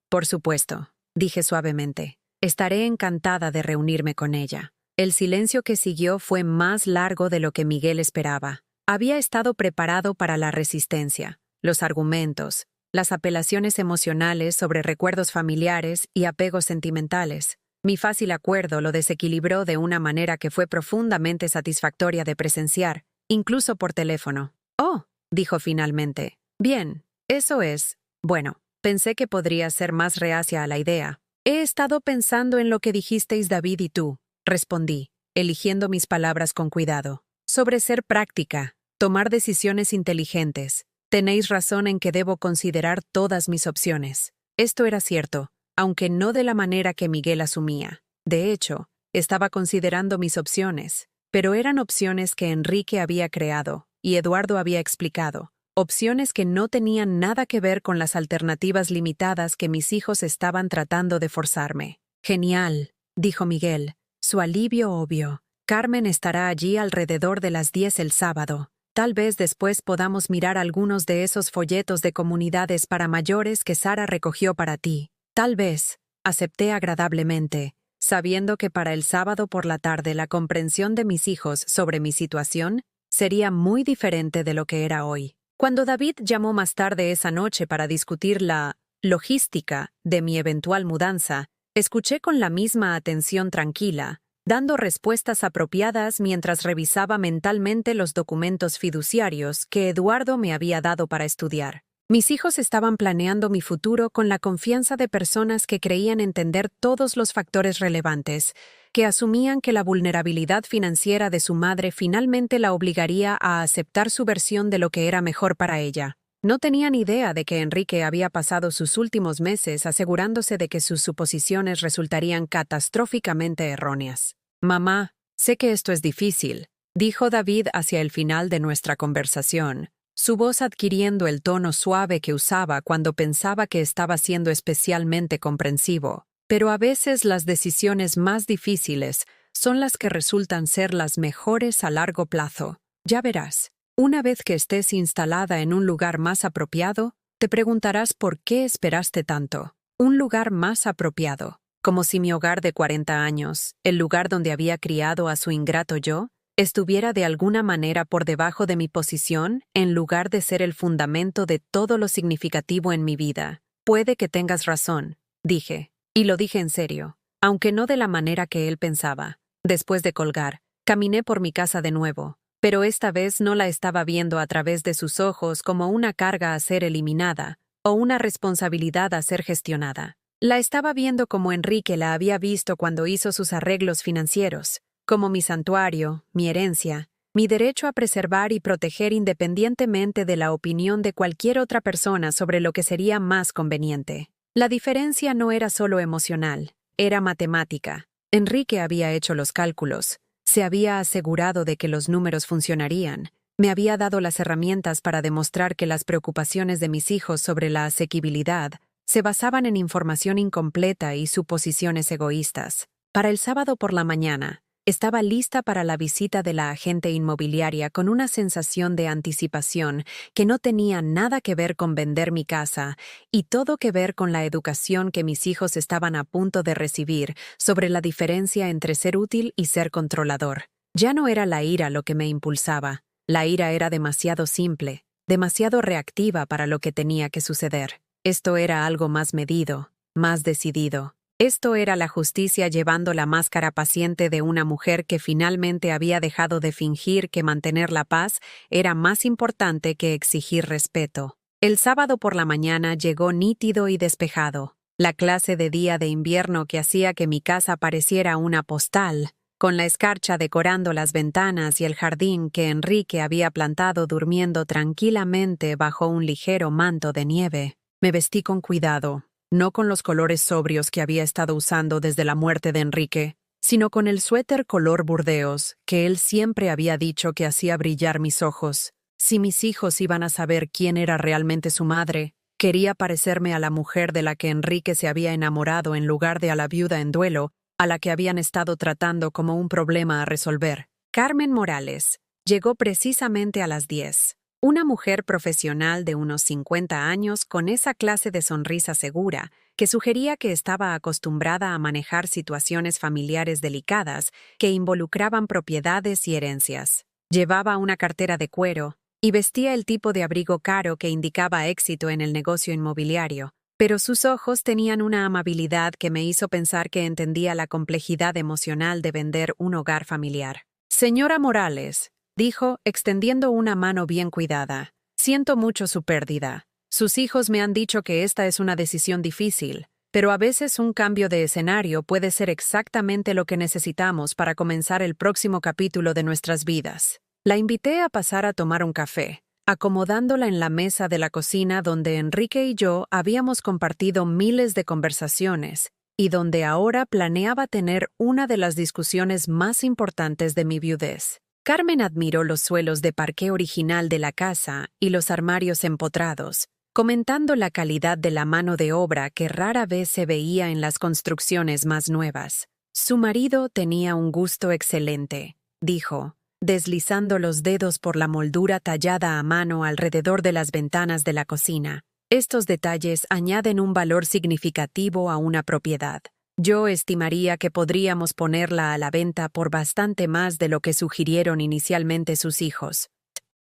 Por supuesto, dije suavemente. Estaré encantada de reunirme con ella. El silencio que siguió fue más largo de lo que Miguel esperaba. Había estado preparado para la resistencia, los argumentos, las apelaciones emocionales sobre recuerdos familiares y apegos sentimentales. Mi fácil acuerdo lo desequilibró de una manera que fue profundamente satisfactoria de presenciar, incluso por teléfono. «Oh», dijo finalmente. «Bien, eso es. Bueno, pensé que podría ser más reacia a la idea. He estado pensando en lo que dijisteis David y tú», respondí, eligiendo mis palabras con cuidado. «Sobre ser práctica, tomar decisiones inteligentes. Tenéis razón en que debo considerar todas mis opciones». Esto era cierto, aunque no de la manera que Miguel asumía. De hecho, estaba considerando mis opciones, pero eran opciones que Enrique había creado y Eduardo había explicado, opciones que no tenían nada que ver con las alternativas limitadas que mis hijos estaban tratando de forzarme. «Genial», dijo Miguel, su alivio obvio. «Carmen estará allí alrededor de las 10 el sábado. Tal vez después podamos mirar algunos de esos folletos de comunidades para mayores que Sara recogió para ti». «Tal vez», acepté agradablemente, sabiendo que para el sábado por la tarde la comprensión de mis hijos sobre mi situación sería muy diferente de lo que era hoy. Cuando David llamó más tarde esa noche para discutir la logística de mi eventual mudanza, escuché con la misma atención tranquila, dando respuestas apropiadas mientras revisaba mentalmente los documentos fiduciarios que Eduardo me había dado para estudiar. Mis hijos estaban planeando mi futuro con la confianza de personas que creían entender todos los factores relevantes, que asumían que la vulnerabilidad financiera de su madre finalmente la obligaría a aceptar su versión de lo que era mejor para ella. No tenían idea de que Enrique había pasado sus últimos meses asegurándose de que sus suposiciones resultarían catastróficamente erróneas. «Mamá, sé que esto es difícil», dijo David hacia el final de nuestra conversación, su voz adquiriendo el tono suave que usaba cuando pensaba que estaba siendo especialmente comprensivo. «Pero a veces las decisiones más difíciles son las que resultan ser las mejores a largo plazo. Ya verás. Una vez que estés instalada en un lugar más apropiado, te preguntarás por qué esperaste tanto. Un lugar más apropiado, como si mi hogar de 40 años, el lugar donde había criado a su ingrato yo, estuviera de alguna manera por debajo de mi posición en lugar de ser el fundamento de todo lo significativo en mi vida. Puede que tengas razón, dije, y lo dije en serio, aunque no de la manera que él pensaba. Después de colgar, caminé por mi casa de nuevo. Pero esta vez no la estaba viendo a través de sus ojos como una carga a ser eliminada o una responsabilidad a ser gestionada. La estaba viendo como Enrique la había visto cuando hizo sus arreglos financieros, como mi santuario, mi herencia, mi derecho a preservar y proteger independientemente de la opinión de cualquier otra persona sobre lo que sería más conveniente. La diferencia no era solo emocional, era matemática. Enrique había hecho los cálculos. Se había asegurado de que los números funcionarían. Me había dado las herramientas para demostrar que las preocupaciones de mis hijos sobre la asequibilidad se basaban en información incompleta y suposiciones egoístas. Para el sábado por la mañana, estaba lista para la visita de la agente inmobiliaria con una sensación de anticipación que no tenía nada que ver con vender mi casa y todo que ver con la educación que mis hijos estaban a punto de recibir sobre la diferencia entre ser útil y ser controlador. Ya no era la ira lo que me impulsaba. La ira era demasiado simple, demasiado reactiva para lo que tenía que suceder. Esto era algo más medido, más decidido. Esto era la justicia llevando la máscara paciente de una mujer que finalmente había dejado de fingir que mantener la paz era más importante que exigir respeto. El sábado por la mañana llegó nítido y despejado, la clase de día de invierno que hacía que mi casa pareciera una postal, con la escarcha decorando las ventanas y el jardín que Enrique había plantado durmiendo tranquilamente bajo un ligero manto de nieve. Me vestí con cuidado. No con los colores sobrios que había estado usando desde la muerte de Enrique, sino con el suéter color burdeos que él siempre había dicho que hacía brillar mis ojos. Si mis hijos iban a saber quién era realmente su madre, quería parecerme a la mujer de la que Enrique se había enamorado en lugar de a la viuda en duelo, a la que habían estado tratando como un problema a resolver. Carmen Morales llegó precisamente a las 10. Una mujer profesional de unos 50 años con esa clase de sonrisa segura que sugería que estaba acostumbrada a manejar situaciones familiares delicadas que involucraban propiedades y herencias. Llevaba una cartera de cuero y vestía el tipo de abrigo caro que indicaba éxito en el negocio inmobiliario, pero sus ojos tenían una amabilidad que me hizo pensar que entendía la complejidad emocional de vender un hogar familiar. «Señora Morales», dijo, extendiendo una mano bien cuidada. «Siento mucho su pérdida. Sus hijos me han dicho que esta es una decisión difícil, pero a veces un cambio de escenario puede ser exactamente lo que necesitamos para comenzar el próximo capítulo de nuestras vidas». La invité a pasar a tomar un café, acomodándola en la mesa de la cocina donde Enrique y yo habíamos compartido miles de conversaciones y donde ahora planeaba tener una de las discusiones más importantes de mi viudez. Carmen admiró los suelos de parqué original de la casa y los armarios empotrados, comentando la calidad de la mano de obra que rara vez se veía en las construcciones más nuevas. Su marido tenía un gusto excelente, dijo, deslizando los dedos por la moldura tallada a mano alrededor de las ventanas de la cocina. Estos detalles añaden un valor significativo a una propiedad. Yo estimaría que podríamos ponerla a la venta por bastante más de lo que sugirieron inicialmente sus hijos.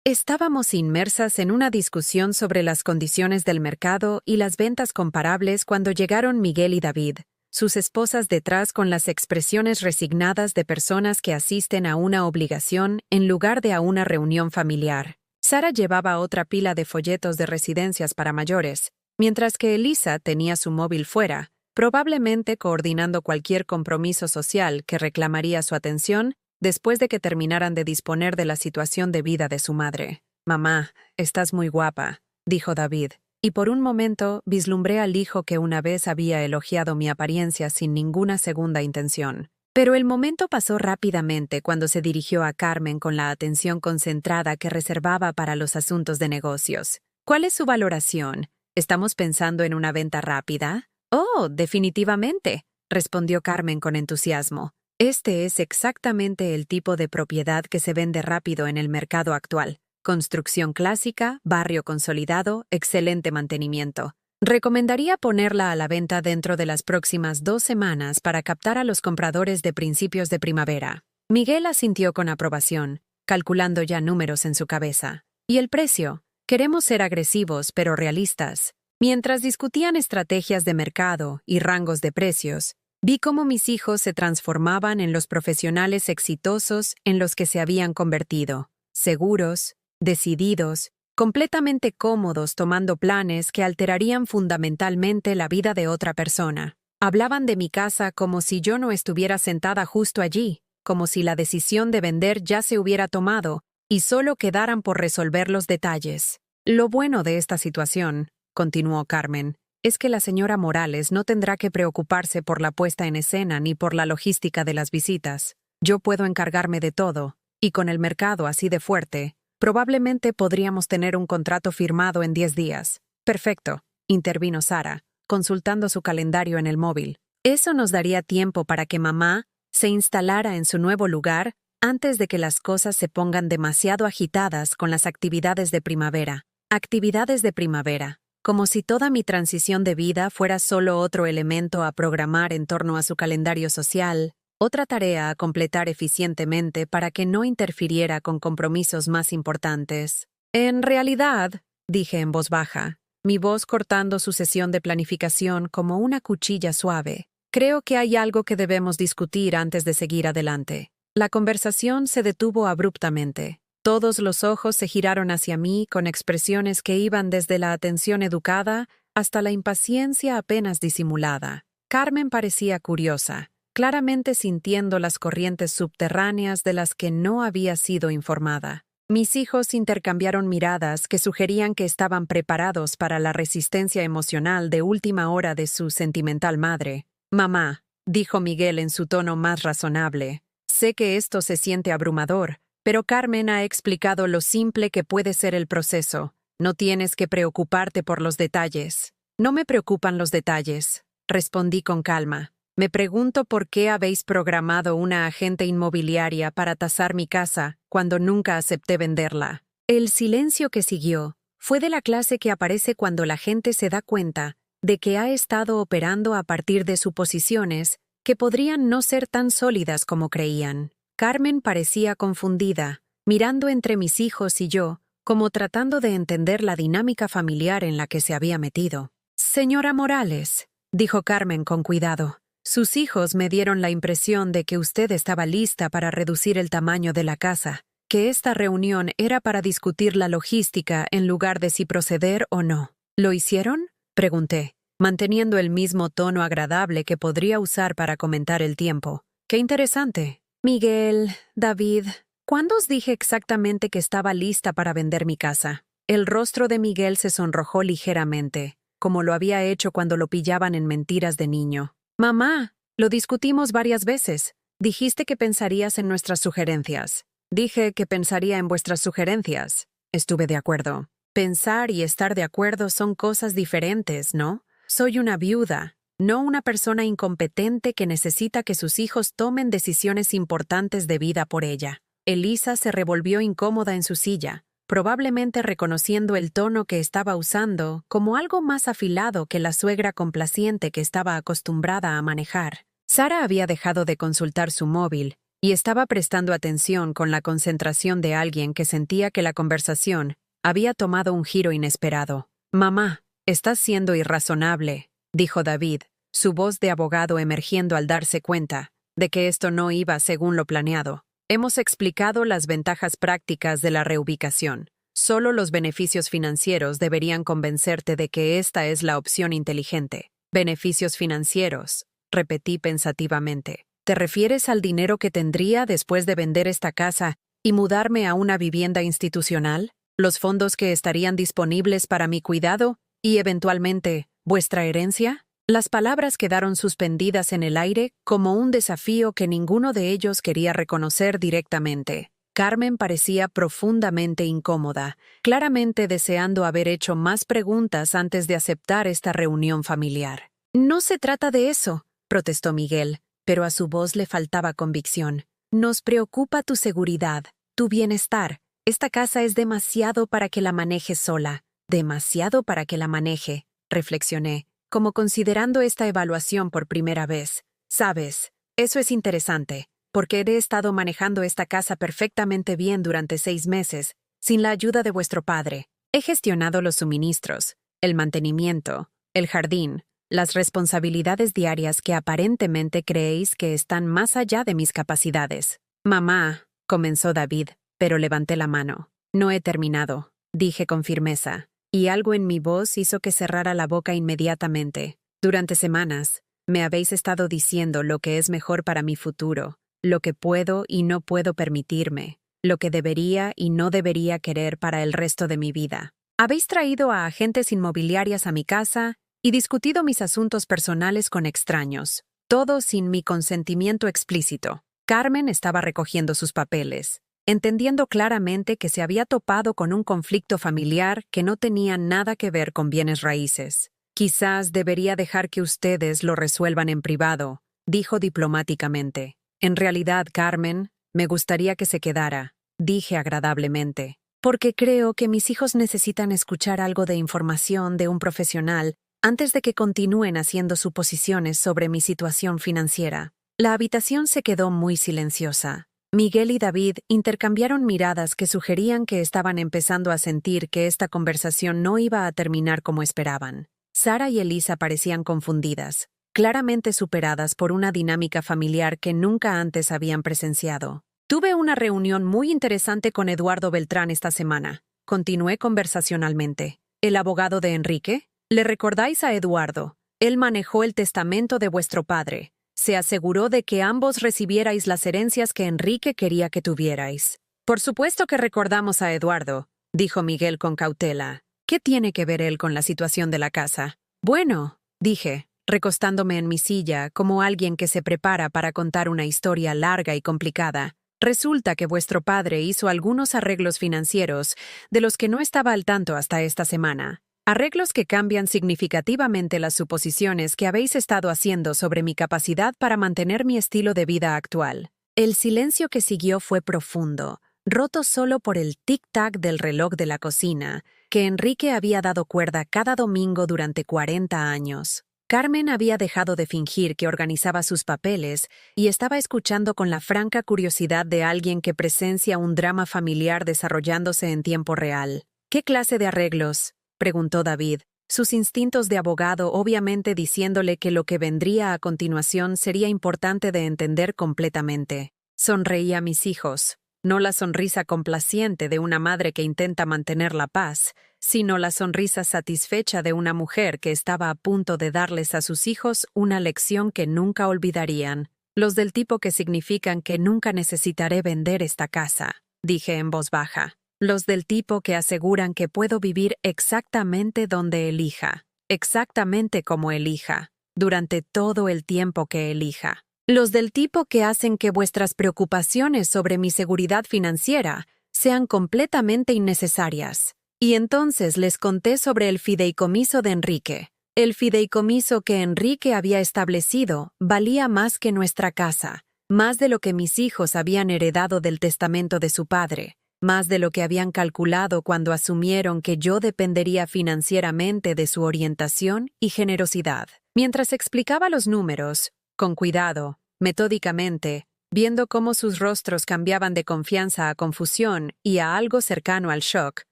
Estábamos inmersas en una discusión sobre las condiciones del mercado y las ventas comparables cuando llegaron Miguel y David, sus esposas detrás con las expresiones resignadas de personas que asisten a una obligación en lugar de a una reunión familiar. Sara llevaba otra pila de folletos de residencias para mayores, mientras que Elisa tenía su móvil fuera, probablemente coordinando cualquier compromiso social que reclamaría su atención después de que terminaran de disponer de la situación de vida de su madre. «Mamá, estás muy guapa», dijo David, y por un momento vislumbré al hijo que una vez había elogiado mi apariencia sin ninguna segunda intención. Pero el momento pasó rápidamente cuando se dirigió a Carmen con la atención concentrada que reservaba para los asuntos de negocios. «¿Cuál es su valoración? ¿Estamos pensando en una venta rápida?» «Oh, definitivamente», respondió Carmen con entusiasmo. «Este es exactamente el tipo de propiedad que se vende rápido en el mercado actual. Construcción clásica, barrio consolidado, excelente mantenimiento. Recomendaría ponerla a la venta dentro de las próximas 2 semanas para captar a los compradores de principios de primavera». Miguel asintió con aprobación, calculando ya números en su cabeza. «¿Y el precio? Queremos ser agresivos pero realistas». Mientras discutían estrategias de mercado y rangos de precios, vi cómo mis hijos se transformaban en los profesionales exitosos en los que se habían convertido, seguros, decididos, completamente cómodos tomando planes que alterarían fundamentalmente la vida de otra persona. Hablaban de mi casa como si yo no estuviera sentada justo allí, como si la decisión de vender ya se hubiera tomado y solo quedaran por resolver los detalles. «Lo bueno de esta situación», continuó Carmen, «es que la señora Morales no tendrá que preocuparse por la puesta en escena ni por la logística de las visitas. Yo puedo encargarme de todo, y con el mercado así de fuerte, probablemente podríamos tener un contrato firmado en 10 días. «Perfecto», intervino Sara, consultando su calendario en el móvil. «Eso nos daría tiempo para que mamá se instalara en su nuevo lugar antes de que las cosas se pongan demasiado agitadas con las actividades de primavera». Actividades de primavera. Como si toda mi transición de vida fuera solo otro elemento a programar en torno a su calendario social, otra tarea a completar eficientemente para que no interfiriera con compromisos más importantes. «En realidad», dije en voz baja, mi voz cortando su sesión de planificación como una cuchilla suave, «creo que hay algo que debemos discutir antes de seguir adelante». La conversación se detuvo abruptamente. Todos los ojos se giraron hacia mí con expresiones que iban desde la atención educada hasta la impaciencia apenas disimulada. Carmen parecía curiosa, claramente sintiendo las corrientes subterráneas de las que no había sido informada. Mis hijos intercambiaron miradas que sugerían que estaban preparados para la resistencia emocional de última hora de su sentimental madre. «Mamá», dijo Miguel en su tono más razonable, «sé que esto se siente abrumador, pero Carmen ha explicado lo simple que puede ser el proceso. No tienes que preocuparte por los detalles». «No me preocupan los detalles», respondí con calma. «Me pregunto por qué habéis programado una agente inmobiliaria para tasar mi casa cuando nunca acepté venderla». El silencio que siguió fue de la clase que aparece cuando la gente se da cuenta de que ha estado operando a partir de suposiciones que podrían no ser tan sólidas como creían. Carmen parecía confundida, mirando entre mis hijos y yo, como tratando de entender la dinámica familiar en la que se había metido. «Señora Morales», dijo Carmen con cuidado, «sus hijos me dieron la impresión de que usted estaba lista para reducir el tamaño de la casa, que esta reunión era para discutir la logística en lugar de si proceder o no». «¿Lo hicieron?», pregunté, manteniendo el mismo tono agradable que podría usar para comentar el tiempo. «Qué interesante». «Miguel, David, ¿cuándo os dije exactamente que estaba lista para vender mi casa?» El rostro de Miguel se sonrojó ligeramente, como lo había hecho cuando lo pillaban en mentiras de niño. «Mamá, lo discutimos varias veces. Dijiste que pensarías en nuestras sugerencias». «Dije que pensaría en vuestras sugerencias». Estuve de acuerdo. Pensar y estar de acuerdo son cosas diferentes, ¿no? Soy una viuda, no una persona incompetente que necesita que sus hijos tomen decisiones importantes de vida por ella. Elisa se revolvió incómoda en su silla, probablemente reconociendo el tono que estaba usando como algo más afilado que la suegra complaciente que estaba acostumbrada a manejar. Sara había dejado de consultar su móvil y estaba prestando atención con la concentración de alguien que sentía que la conversación había tomado un giro inesperado. «Mamá, estás siendo irrazonable», dijo David, su voz de abogado emergiendo al darse cuenta de que esto no iba según lo planeado. Hemos explicado las ventajas prácticas de la reubicación. Solo los beneficios financieros deberían convencerte de que esta es la opción inteligente. Beneficios financieros, repetí pensativamente. ¿Te refieres al dinero que tendría después de vender esta casa y mudarme a una vivienda institucional? ¿Los fondos que estarían disponibles para mi cuidado y, eventualmente, vuestra herencia? Las palabras quedaron suspendidas en el aire como un desafío que ninguno de ellos quería reconocer directamente. Carmen parecía profundamente incómoda, claramente deseando haber hecho más preguntas antes de aceptar esta reunión familiar. «No se trata de eso», protestó Miguel, pero a su voz le faltaba convicción. «Nos preocupa tu seguridad, tu bienestar. Esta casa es demasiado para que la manejes sola. Demasiado para que la maneje», reflexioné, como considerando esta evaluación por primera vez. «Sabes, eso es interesante, porque he estado manejando esta casa perfectamente bien durante 6 meses, sin la ayuda de vuestro padre. He gestionado los suministros, el mantenimiento, el jardín, las responsabilidades diarias que aparentemente creéis que están más allá de mis capacidades». «Mamá», comenzó David, pero levanté la mano. «No he terminado», dije con firmeza, y algo en mi voz hizo que cerrara la boca inmediatamente. «Durante semanas, me habéis estado diciendo lo que es mejor para mi futuro, lo que puedo y no puedo permitirme, lo que debería y no debería querer para el resto de mi vida. Habéis traído a agentes inmobiliarias a mi casa y discutido mis asuntos personales con extraños, todo sin mi consentimiento explícito». Carmen estaba recogiendo sus papeles, entendiendo claramente que se había topado con un conflicto familiar que no tenía nada que ver con bienes raíces. «Quizás debería dejar que ustedes lo resuelvan en privado», dijo diplomáticamente. «En realidad, Carmen, me gustaría que se quedara», dije agradablemente, «porque creo que mis hijos necesitan escuchar algo de información de un profesional antes de que continúen haciendo suposiciones sobre mi situación financiera». La habitación se quedó muy silenciosa. Miguel y David intercambiaron miradas que sugerían que estaban empezando a sentir que esta conversación no iba a terminar como esperaban. Sara y Elisa parecían confundidas, claramente superadas por una dinámica familiar que nunca antes habían presenciado. «Tuve una reunión muy interesante con Eduardo Beltrán esta semana», continué conversacionalmente. «¿El abogado de Enrique? ¿Le recordáis a Eduardo? Él manejó el testamento de vuestro padre. Se aseguró de que ambos recibierais las herencias que Enrique quería que tuvierais». «Por supuesto que recordamos a Eduardo», dijo Miguel con cautela. «¿Qué tiene que ver él con la situación de la casa?» «Bueno», dije, recostándome en mi silla como alguien que se prepara para contar una historia larga y complicada. «Resulta que vuestro padre hizo algunos arreglos financieros de los que no estaba al tanto hasta esta semana. Arreglos que cambian significativamente las suposiciones que habéis estado haciendo sobre mi capacidad para mantener mi estilo de vida actual». El silencio que siguió fue profundo, roto solo por el tic-tac del reloj de la cocina, que Enrique había dado cuerda cada domingo durante 40 años. Carmen había dejado de fingir que organizaba sus papeles y estaba escuchando con la franca curiosidad de alguien que presencia un drama familiar desarrollándose en tiempo real. «¿Qué clase de arreglos?», preguntó David, sus instintos de abogado obviamente diciéndole que lo que vendría a continuación sería importante de entender completamente. Sonreí a mis hijos, no la sonrisa complaciente de una madre que intenta mantener la paz, sino la sonrisa satisfecha de una mujer que estaba a punto de darles a sus hijos una lección que nunca olvidarían. «Los del tipo que significan que nunca necesitaré vender esta casa», dije en voz baja. «Los del tipo que aseguran que puedo vivir exactamente donde elija, exactamente como elija, durante todo el tiempo que elija. Los del tipo que hacen que vuestras preocupaciones sobre mi seguridad financiera sean completamente innecesarias». Y entonces les conté sobre el fideicomiso de Enrique. El fideicomiso que Enrique había establecido valía más que nuestra casa, más de lo que mis hijos habían heredado del testamento de su padre, más de lo que habían calculado cuando asumieron que yo dependería financieramente de su orientación y generosidad. Mientras explicaba los números, con cuidado, metódicamente, viendo cómo sus rostros cambiaban de confianza a confusión y a algo cercano al shock,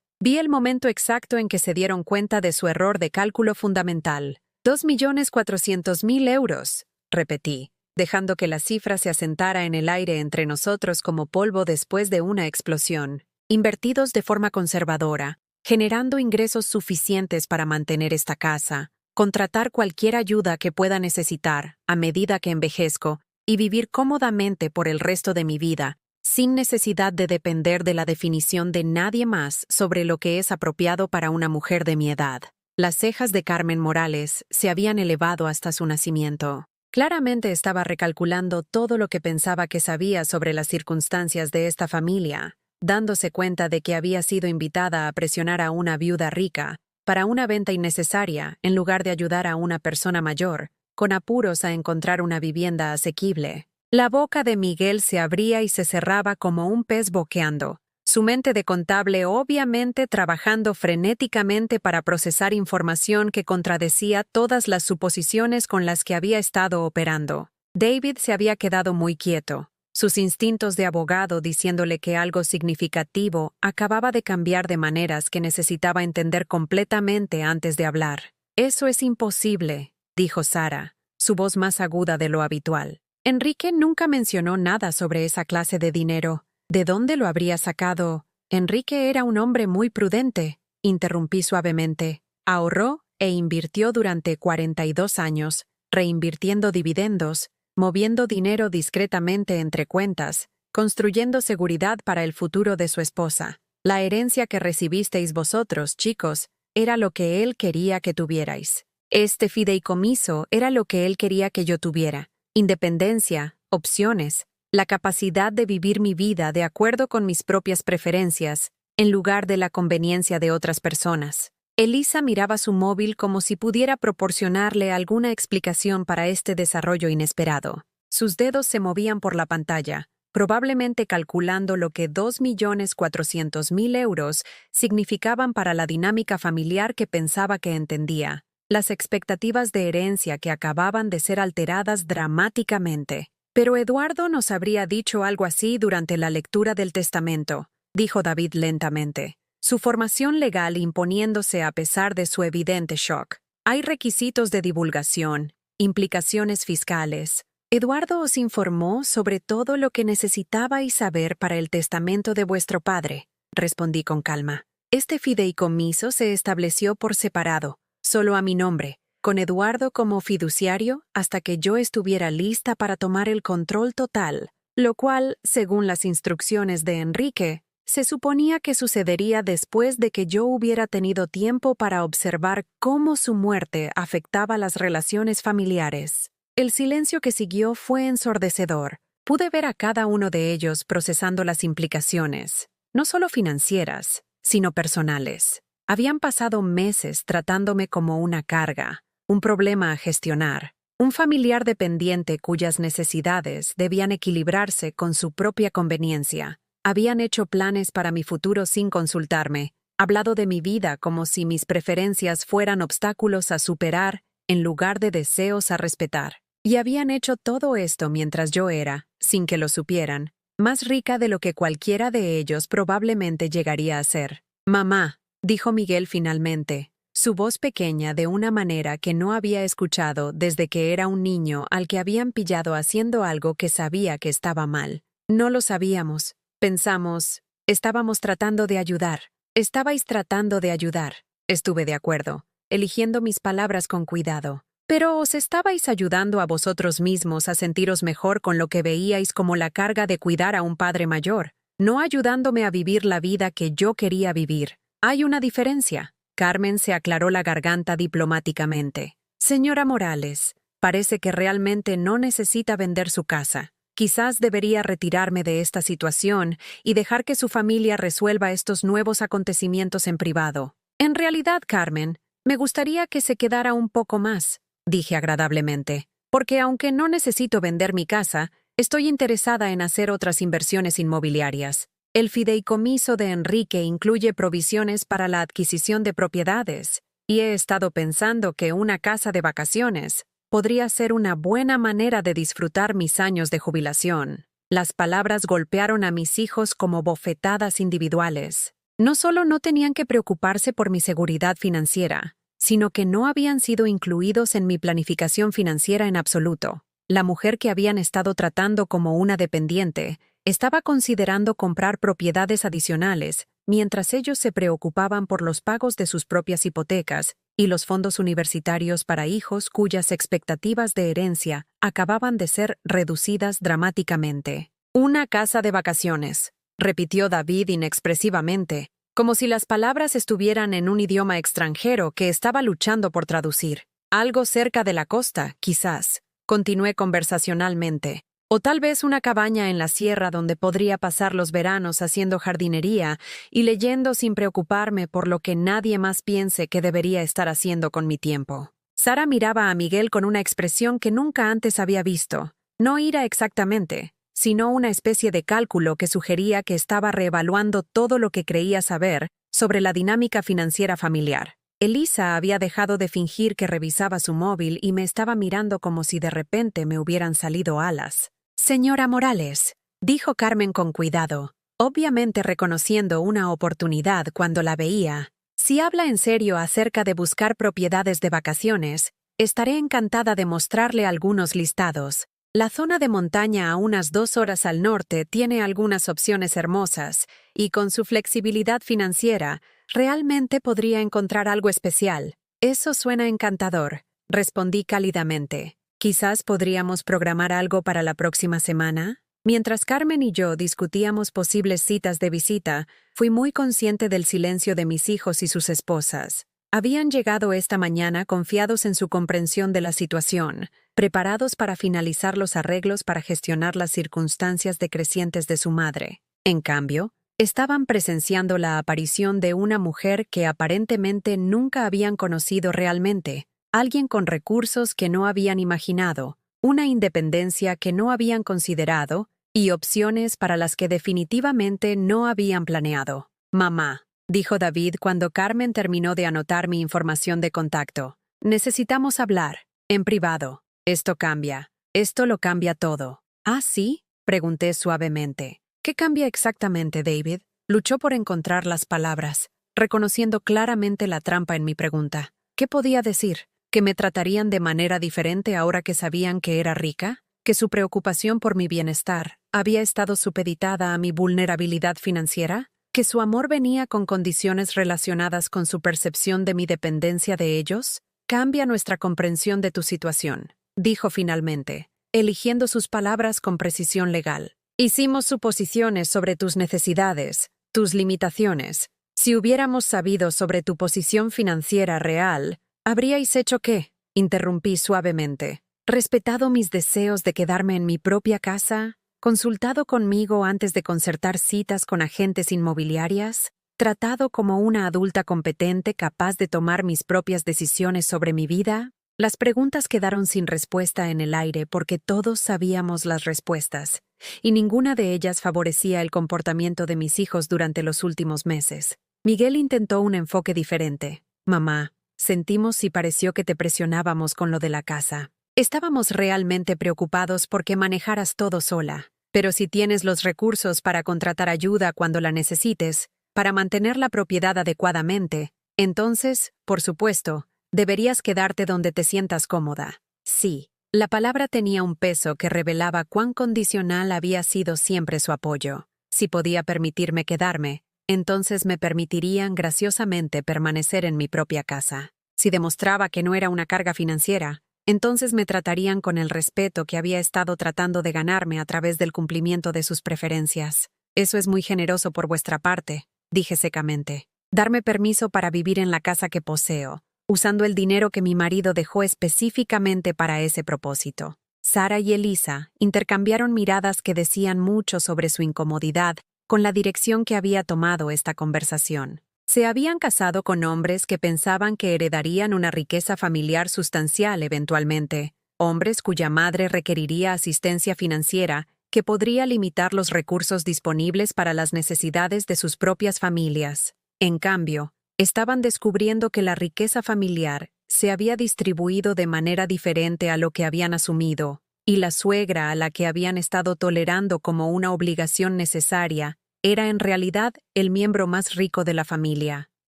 vi el momento exacto en que se dieron cuenta de su error de cálculo fundamental. 2.400.000 euros, repetí, dejando que la cifra se asentara en el aire entre nosotros como polvo después de una explosión, invertidos de forma conservadora, generando ingresos suficientes para mantener esta casa, contratar cualquier ayuda que pueda necesitar a medida que envejezco y vivir cómodamente por el resto de mi vida, sin necesidad de depender de la definición de nadie más sobre lo que es apropiado para una mujer de mi edad. Las cejas de Carmen Morales se habían elevado hasta su nacimiento. Claramente estaba recalculando todo lo que pensaba que sabía sobre las circunstancias de esta familia, dándose cuenta de que había sido invitada a presionar a una viuda rica para una venta innecesaria en lugar de ayudar a una persona mayor, con apuros a encontrar una vivienda asequible. La boca de Miguel se abría y se cerraba como un pez boqueando, su mente de contable obviamente trabajando frenéticamente para procesar información que contradecía todas las suposiciones con las que había estado operando. David se había quedado muy quieto, sus instintos de abogado diciéndole que algo significativo acababa de cambiar de maneras que necesitaba entender completamente antes de hablar. «Eso es imposible», dijo Sara, su voz más aguda de lo habitual. «Enrique nunca mencionó nada sobre esa clase de dinero. ¿De dónde lo habría sacado?» «Enrique era un hombre muy prudente», interrumpí suavemente. «Ahorró e invirtió durante 42 años, reinvirtiendo dividendos, moviendo dinero discretamente entre cuentas, construyendo seguridad para el futuro de su esposa. La herencia que recibisteis vosotros, chicos, era lo que él quería que tuvierais. Este fideicomiso era lo que él quería que yo tuviera. Independencia, opciones, la capacidad de vivir mi vida de acuerdo con mis propias preferencias, en lugar de la conveniencia de otras personas». Elisa miraba su móvil como si pudiera proporcionarle alguna explicación para este desarrollo inesperado. Sus dedos se movían por la pantalla, probablemente calculando lo que 2.400.000 euros significaban para la dinámica familiar que pensaba que entendía, las expectativas de herencia que acababan de ser alteradas dramáticamente. «Pero Eduardo nos habría dicho algo así durante la lectura del testamento», dijo David lentamente, su formación legal imponiéndose a pesar de su evidente shock. «Hay requisitos de divulgación, implicaciones fiscales. Eduardo os informó sobre todo lo que necesitabais saber para el testamento de vuestro padre», respondí con calma. «Este fideicomiso se estableció por separado, solo a mi nombre, con Eduardo como fiduciario hasta que yo estuviera lista para tomar el control total, lo cual, según las instrucciones de Enrique, se suponía que sucedería después de que yo hubiera tenido tiempo para observar cómo su muerte afectaba las relaciones familiares». El silencio que siguió fue ensordecedor. Pude ver a cada uno de ellos procesando las implicaciones, no solo financieras, sino personales. Habían pasado meses tratándome como una carga, un problema a gestionar, un familiar dependiente cuyas necesidades debían equilibrarse con su propia conveniencia. Habían hecho planes para mi futuro sin consultarme, hablado de mi vida como si mis preferencias fueran obstáculos a superar en lugar de deseos a respetar. Y habían hecho todo esto mientras yo era, sin que lo supieran, más rica de lo que cualquiera de ellos probablemente llegaría a ser. «Mamá», dijo Miguel finalmente, su voz pequeña de una manera que no había escuchado desde que era un niño al que habían pillado haciendo algo que sabía que estaba mal. «No lo sabíamos. Pensamos, estábamos tratando de ayudar. Estabais tratando de ayudar». Estuve de acuerdo, eligiendo mis palabras con cuidado. «Pero os estabais ayudando a vosotros mismos a sentiros mejor con lo que veíais como la carga de cuidar a un padre mayor, no ayudándome a vivir la vida que yo quería vivir. Hay una diferencia». Carmen se aclaró la garganta diplomáticamente. «Señora Morales, parece que realmente no necesita vender su casa. Quizás debería retirarme de esta situación y dejar que su familia resuelva estos nuevos acontecimientos en privado». «En realidad, Carmen, me gustaría que se quedara un poco más», dije agradablemente, «porque aunque no necesito vender mi casa, estoy interesada en hacer otras inversiones inmobiliarias. El fideicomiso de Enrique incluye provisiones para la adquisición de propiedades, y he estado pensando que una casa de vacaciones podría ser una buena manera de disfrutar mis años de jubilación». Las palabras golpearon a mis hijos como bofetadas individuales. No solo no tenían que preocuparse por mi seguridad financiera, sino que no habían sido incluidos en mi planificación financiera en absoluto. La mujer que habían estado tratando como una dependiente estaba considerando comprar propiedades adicionales, mientras ellos se preocupaban por los pagos de sus propias hipotecas y los fondos universitarios para hijos cuyas expectativas de herencia acababan de ser reducidas dramáticamente. Una casa de vacaciones, repitió David inexpresivamente, como si las palabras estuvieran en un idioma extranjero que estaba luchando por traducir. Algo cerca de la costa, quizás, continué conversacionalmente. O tal vez una cabaña en la sierra donde podría pasar los veranos haciendo jardinería y leyendo sin preocuparme por lo que nadie más piense que debería estar haciendo con mi tiempo. Sara miraba a Miguel con una expresión que nunca antes había visto. No ira exactamente, sino una especie de cálculo que sugería que estaba reevaluando todo lo que creía saber sobre la dinámica financiera familiar. Elisa había dejado de fingir que revisaba su móvil y me estaba mirando como si de repente me hubieran salido alas. «Señora Morales», dijo Carmen con cuidado, obviamente reconociendo una oportunidad cuando la veía. «Si habla en serio acerca de buscar propiedades de vacaciones, estaré encantada de mostrarle algunos listados. La zona de montaña a unas 2 horas al norte tiene algunas opciones hermosas, y con su flexibilidad financiera, realmente podría encontrar algo especial». «Eso suena encantador», respondí cálidamente. «Quizás podríamos programar algo para la próxima semana». Mientras Carmen y yo discutíamos posibles citas de visita, fui muy consciente del silencio de mis hijos y sus esposas. Habían llegado esta mañana confiados en su comprensión de la situación, preparados para finalizar los arreglos para gestionar las circunstancias decrecientes de su madre. En cambio, estaban presenciando la aparición de una mujer que aparentemente nunca habían conocido realmente, alguien con recursos que no habían imaginado, una independencia que no habían considerado y opciones para las que definitivamente no habían planeado. «Mamá», dijo David cuando Carmen terminó de anotar mi información de contacto, «necesitamos hablar, en privado. Esto cambia. Esto lo cambia todo». «¿Ah, sí?», pregunté suavemente. «¿Qué cambia exactamente, David?». Luchó por encontrar las palabras, reconociendo claramente la trampa en mi pregunta. ¿Qué podía decir? ¿Que me tratarían de manera diferente ahora que sabían que era rica? ¿Que su preocupación por mi bienestar había estado supeditada a mi vulnerabilidad financiera? ¿Que su amor venía con condiciones relacionadas con su percepción de mi dependencia de ellos? «Cambia nuestra comprensión de tu situación», dijo finalmente, eligiendo sus palabras con precisión legal. «Hicimos suposiciones sobre tus necesidades, tus limitaciones. Si hubiéramos sabido sobre tu posición financiera real, ¿habríais hecho qué?», interrumpí suavemente. «¿Respetado mis deseos de quedarme en mi propia casa? ¿Consultado conmigo antes de concertar citas con agentes inmobiliarias? ¿Tratado como una adulta competente capaz de tomar mis propias decisiones sobre mi vida?» Las preguntas quedaron sin respuesta en el aire porque todos sabíamos las respuestas, y ninguna de ellas favorecía el comportamiento de mis hijos durante los últimos meses. Miguel intentó un enfoque diferente. «Mamá, sentimos y pareció que te presionábamos con lo de la casa. Estábamos realmente preocupados porque manejaras todo sola. Pero si tienes los recursos para contratar ayuda cuando la necesites, para mantener la propiedad adecuadamente, entonces, por supuesto, deberías quedarte donde te sientas cómoda». Sí, la palabra tenía un peso que revelaba cuán condicional había sido siempre su apoyo. Si podía permitirme quedarme, entonces me permitirían graciosamente permanecer en mi propia casa. Si demostraba que no era una carga financiera, entonces me tratarían con el respeto que había estado tratando de ganarme a través del cumplimiento de sus preferencias. «Eso es muy generoso por vuestra parte», dije secamente. «Darme permiso para vivir en la casa que poseo, usando el dinero que mi marido dejó específicamente para ese propósito». Sara y Elisa intercambiaron miradas que decían mucho sobre su incomodidad con la dirección que había tomado esta conversación. Se habían casado con hombres que pensaban que heredarían una riqueza familiar sustancial eventualmente, hombres cuya madre requeriría asistencia financiera que podría limitar los recursos disponibles para las necesidades de sus propias familias. En cambio, estaban descubriendo que la riqueza familiar se había distribuido de manera diferente a lo que habían asumido, y la suegra a la que habían estado tolerando como una obligación necesaria era en realidad el miembro más rico de la familia.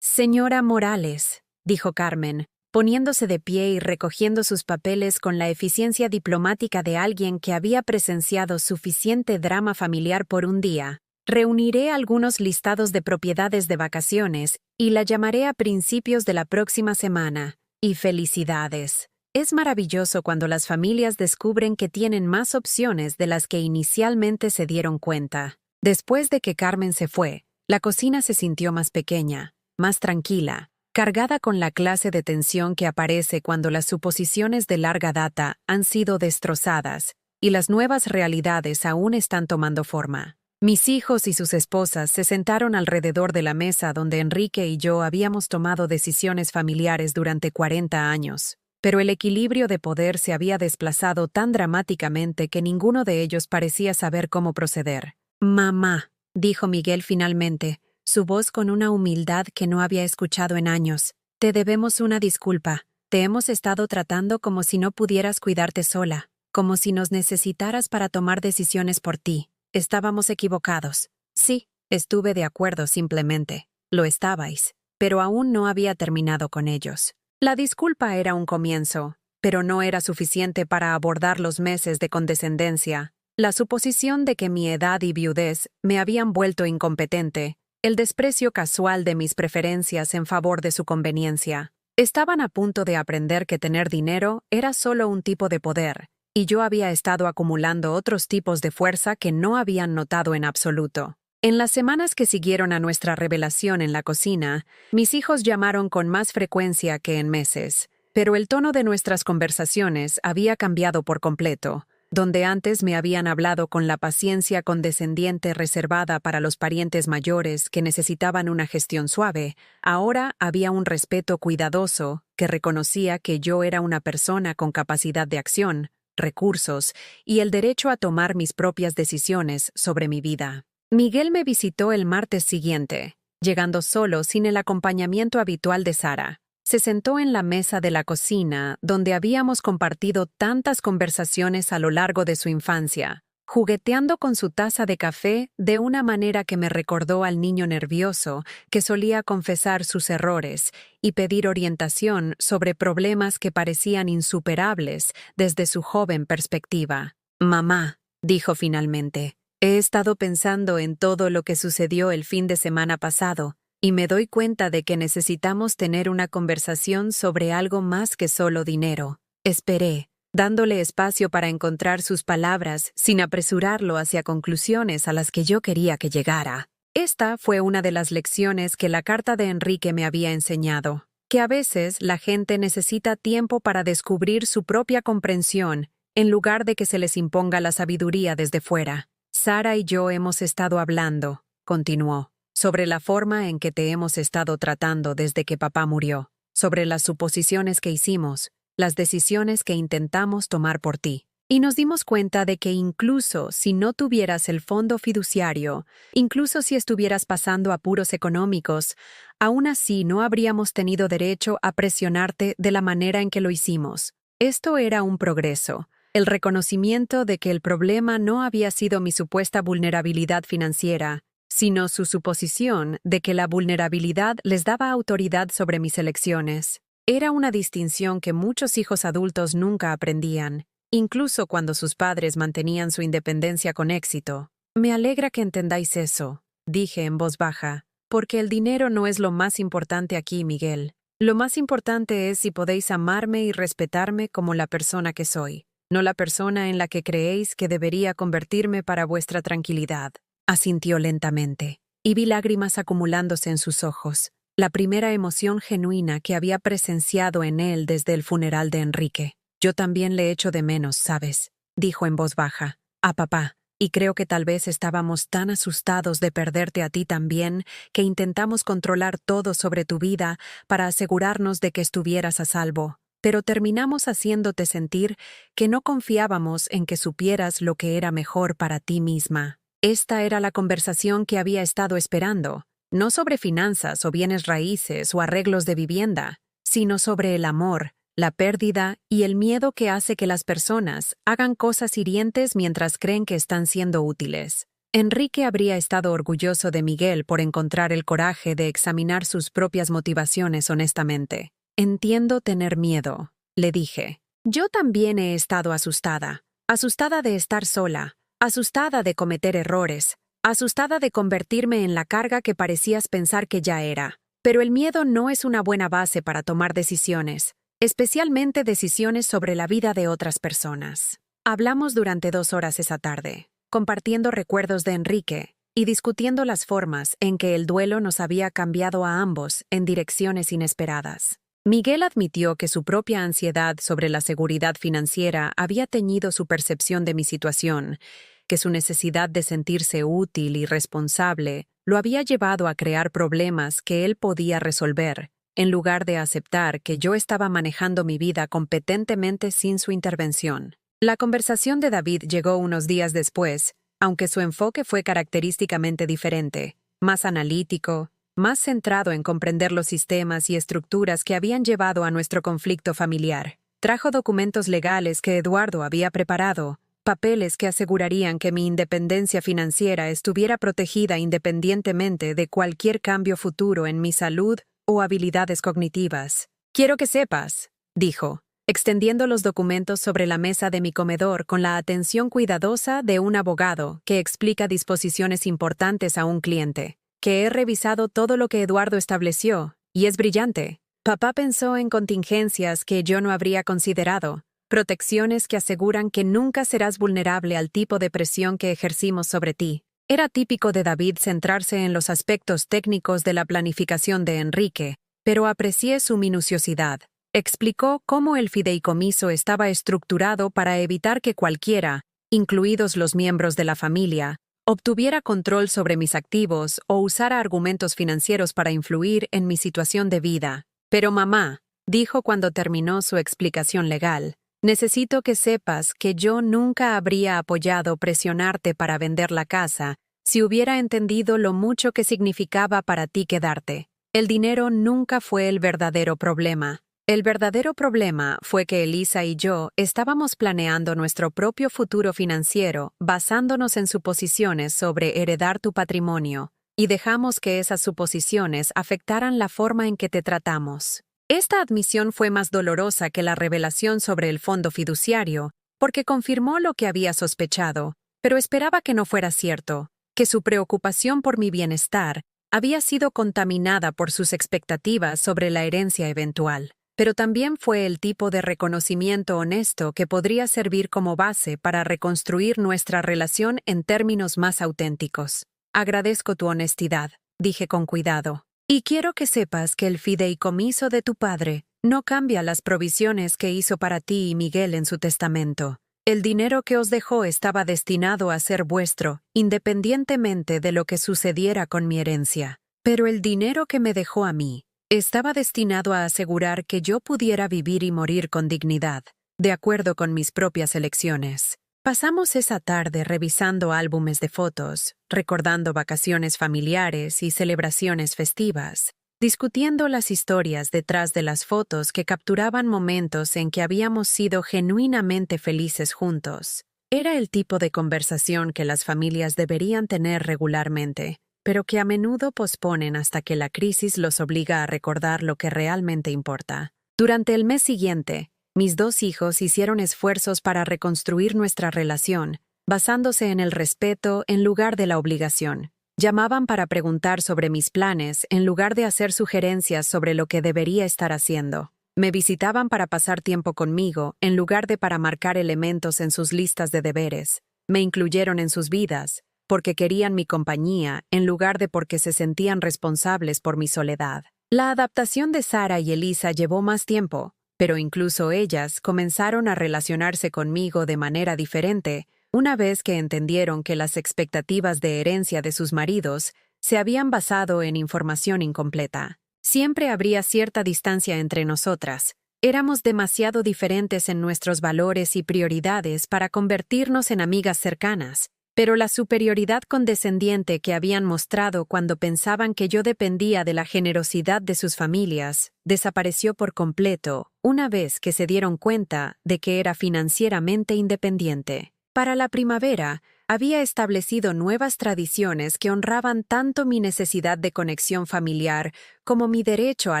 «Señora Morales», dijo Carmen, poniéndose de pie y recogiendo sus papeles con la eficiencia diplomática de alguien que había presenciado suficiente drama familiar por un día. Reuniré algunos listados de propiedades de vacaciones y la llamaré a principios de la próxima semana. Y felicidades. Es maravilloso cuando las familias descubren que tienen más opciones de las que inicialmente se dieron cuenta. Después de que Carmen se fue, la cocina se sintió más pequeña, más tranquila, cargada con la clase de tensión que aparece cuando las suposiciones de larga data han sido destrozadas y las nuevas realidades aún están tomando forma. Mis hijos y sus esposas se sentaron alrededor de la mesa donde Enrique y yo habíamos tomado decisiones familiares durante 40 años, pero el equilibrio de poder se había desplazado tan dramáticamente que ninguno de ellos parecía saber cómo proceder. «Mamá», dijo Miguel finalmente, su voz con una humildad que no había escuchado en años. «Te debemos una disculpa. Te hemos estado tratando como si no pudieras cuidarte sola, como si nos necesitaras para tomar decisiones por ti. Estábamos equivocados». Sí, estuve de acuerdo simplemente. Lo estabais, pero aún no había terminado con ellos. La disculpa era un comienzo, pero no era suficiente para abordar los meses de condescendencia, la suposición de que mi edad y viudez me habían vuelto incompetente, el desprecio casual de mis preferencias en favor de su conveniencia. Estaban a punto de aprender que tener dinero era solo un tipo de poder, y yo había estado acumulando otros tipos de fuerza que no habían notado en absoluto. En las semanas que siguieron a nuestra revelación en la cocina, mis hijos llamaron con más frecuencia que en meses, pero el tono de nuestras conversaciones había cambiado por completo. Donde antes me habían hablado con la paciencia condescendiente reservada para los parientes mayores que necesitaban una gestión suave, ahora había un respeto cuidadoso que reconocía que yo era una persona con capacidad de acción, recursos y el derecho a tomar mis propias decisiones sobre mi vida. Miguel me visitó el martes siguiente, llegando solo sin el acompañamiento habitual de Sara. Se sentó en la mesa de la cocina, donde habíamos compartido tantas conversaciones a lo largo de su infancia, jugueteando con su taza de café de una manera que me recordó al niño nervioso que solía confesar sus errores y pedir orientación sobre problemas que parecían insuperables desde su joven perspectiva. «Mamá», dijo finalmente, «he estado pensando en todo lo que sucedió el fin de semana pasado, y me doy cuenta de que necesitamos tener una conversación sobre algo más que solo dinero». Esperé, dándole espacio para encontrar sus palabras sin apresurarlo hacia conclusiones a las que yo quería que llegara. Esta fue una de las lecciones que la carta de Enrique me había enseñado, que a veces la gente necesita tiempo para descubrir su propia comprensión, en lugar de que se les imponga la sabiduría desde fuera. «Sara y yo hemos estado hablando», continuó, «sobre la forma en que te hemos estado tratando desde que papá murió, sobre las suposiciones que hicimos, las decisiones que intentamos tomar por ti. Y nos dimos cuenta de que incluso si no tuvieras el fondo fiduciario, incluso si estuvieras pasando apuros económicos, aún así no habríamos tenido derecho a presionarte de la manera en que lo hicimos. Esto era un progreso, el reconocimiento de que el problema no había sido mi supuesta vulnerabilidad financiera, sino su suposición de que la vulnerabilidad les daba autoridad sobre mis elecciones. Era una distinción que muchos hijos adultos nunca aprendían, incluso cuando sus padres mantenían su independencia con éxito. «Me alegra que entendáis eso», dije en voz baja, «porque el dinero no es lo más importante aquí, Miguel. Lo más importante es si podéis amarme y respetarme como la persona que soy, no la persona en la que creéis que debería convertirme para vuestra tranquilidad». Asintió lentamente, y vi lágrimas acumulándose en sus ojos, la primera emoción genuina que había presenciado en él desde el funeral de Enrique. «Yo también le echo de menos, ¿sabes?», dijo en voz baja, «a papá, y creo que tal vez estábamos tan asustados de perderte a ti también que intentamos controlar todo sobre tu vida para asegurarnos de que estuvieras a salvo, pero terminamos haciéndote sentir que no confiábamos en que supieras lo que era mejor para ti misma». Esta era la conversación que había estado esperando, no sobre finanzas o bienes raíces o arreglos de vivienda, sino sobre el amor, la pérdida y el miedo que hace que las personas hagan cosas hirientes mientras creen que están siendo útiles. Enrique habría estado orgulloso de Miguel por encontrar el coraje de examinar sus propias motivaciones honestamente. Entiendo tener miedo, le dije. Yo también he estado asustada. Asustada de estar sola, asustada de cometer errores, asustada de convertirme en la carga que parecías pensar que ya era. Pero el miedo no es una buena base para tomar decisiones, especialmente decisiones sobre la vida de otras personas. Hablamos durante 2 horas esa tarde, compartiendo recuerdos de Enrique y discutiendo las formas en que el duelo nos había cambiado a ambos en direcciones inesperadas. Miguel admitió que su propia ansiedad sobre la seguridad financiera había teñido su percepción de mi situación, que su necesidad de sentirse útil y responsable lo había llevado a crear problemas que él podía resolver, en lugar de aceptar que yo estaba manejando mi vida competentemente sin su intervención. La conversación de David llegó unos días después, aunque su enfoque fue característicamente diferente, más analítico, más centrado en comprender los sistemas y estructuras que habían llevado a nuestro conflicto familiar. Trajo documentos legales que Eduardo había preparado, papeles que asegurarían que mi independencia financiera estuviera protegida independientemente de cualquier cambio futuro en mi salud o habilidades cognitivas. «Quiero que sepas», dijo, extendiendo los documentos sobre la mesa de mi comedor con la atención cuidadosa de un abogado que explica disposiciones importantes a un cliente, que he revisado todo lo que Eduardo estableció, y es brillante. Papá pensó en contingencias que yo no habría considerado, protecciones que aseguran que nunca serás vulnerable al tipo de presión que ejercimos sobre ti. Era típico de David centrarse en los aspectos técnicos de la planificación de Enrique, pero aprecié su minuciosidad. Explicó cómo el fideicomiso estaba estructurado para evitar que cualquiera, incluidos los miembros de la familia, obtuviera control sobre mis activos o usara argumentos financieros para influir en mi situación de vida. Pero mamá, dijo cuando terminó su explicación legal, necesito que sepas que yo nunca habría apoyado presionarte para vender la casa si hubiera entendido lo mucho que significaba para ti quedarte. El dinero nunca fue el verdadero problema. El verdadero problema fue que Elisa y yo estábamos planeando nuestro propio futuro financiero basándonos en suposiciones sobre heredar tu patrimonio, y dejamos que esas suposiciones afectaran la forma en que te tratamos. Esta admisión fue más dolorosa que la revelación sobre el fondo fiduciario, porque confirmó lo que había sospechado, pero esperaba que no fuera cierto, que su preocupación por mi bienestar había sido contaminada por sus expectativas sobre la herencia eventual. Pero también fue el tipo de reconocimiento honesto que podría servir como base para reconstruir nuestra relación en términos más auténticos. Agradezco tu honestidad, dije con cuidado. Y quiero que sepas que el fideicomiso de tu padre no cambia las provisiones que hizo para ti y Miguel en su testamento. El dinero que os dejó estaba destinado a ser vuestro, independientemente de lo que sucediera con mi herencia. Pero el dinero que me dejó a mí estaba destinado a asegurar que yo pudiera vivir y morir con dignidad, de acuerdo con mis propias elecciones. Pasamos esa tarde revisando álbumes de fotos, recordando vacaciones familiares y celebraciones festivas, discutiendo las historias detrás de las fotos que capturaban momentos en que habíamos sido genuinamente felices juntos. Era el tipo de conversación que las familias deberían tener regularmente, pero que a menudo posponen hasta que la crisis los obliga a recordar lo que realmente importa. Durante el mes siguiente, mis 2 hijos hicieron esfuerzos para reconstruir nuestra relación, basándose en el respeto en lugar de la obligación. Llamaban para preguntar sobre mis planes en lugar de hacer sugerencias sobre lo que debería estar haciendo. Me visitaban para pasar tiempo conmigo en lugar de para marcar elementos en sus listas de deberes. Me incluyeron en sus vidas, porque querían mi compañía en lugar de porque se sentían responsables por mi soledad. La adaptación de Sara y Elisa llevó más tiempo, pero incluso ellas comenzaron a relacionarse conmigo de manera diferente una vez que entendieron que las expectativas de herencia de sus maridos se habían basado en información incompleta. Siempre habría cierta distancia entre nosotras. Éramos demasiado diferentes en nuestros valores y prioridades para convertirnos en amigas cercanas. Pero la superioridad condescendiente que habían mostrado cuando pensaban que yo dependía de la generosidad de sus familias desapareció por completo una vez que se dieron cuenta de que era financieramente independiente. Para la primavera, había establecido nuevas tradiciones que honraban tanto mi necesidad de conexión familiar como mi derecho a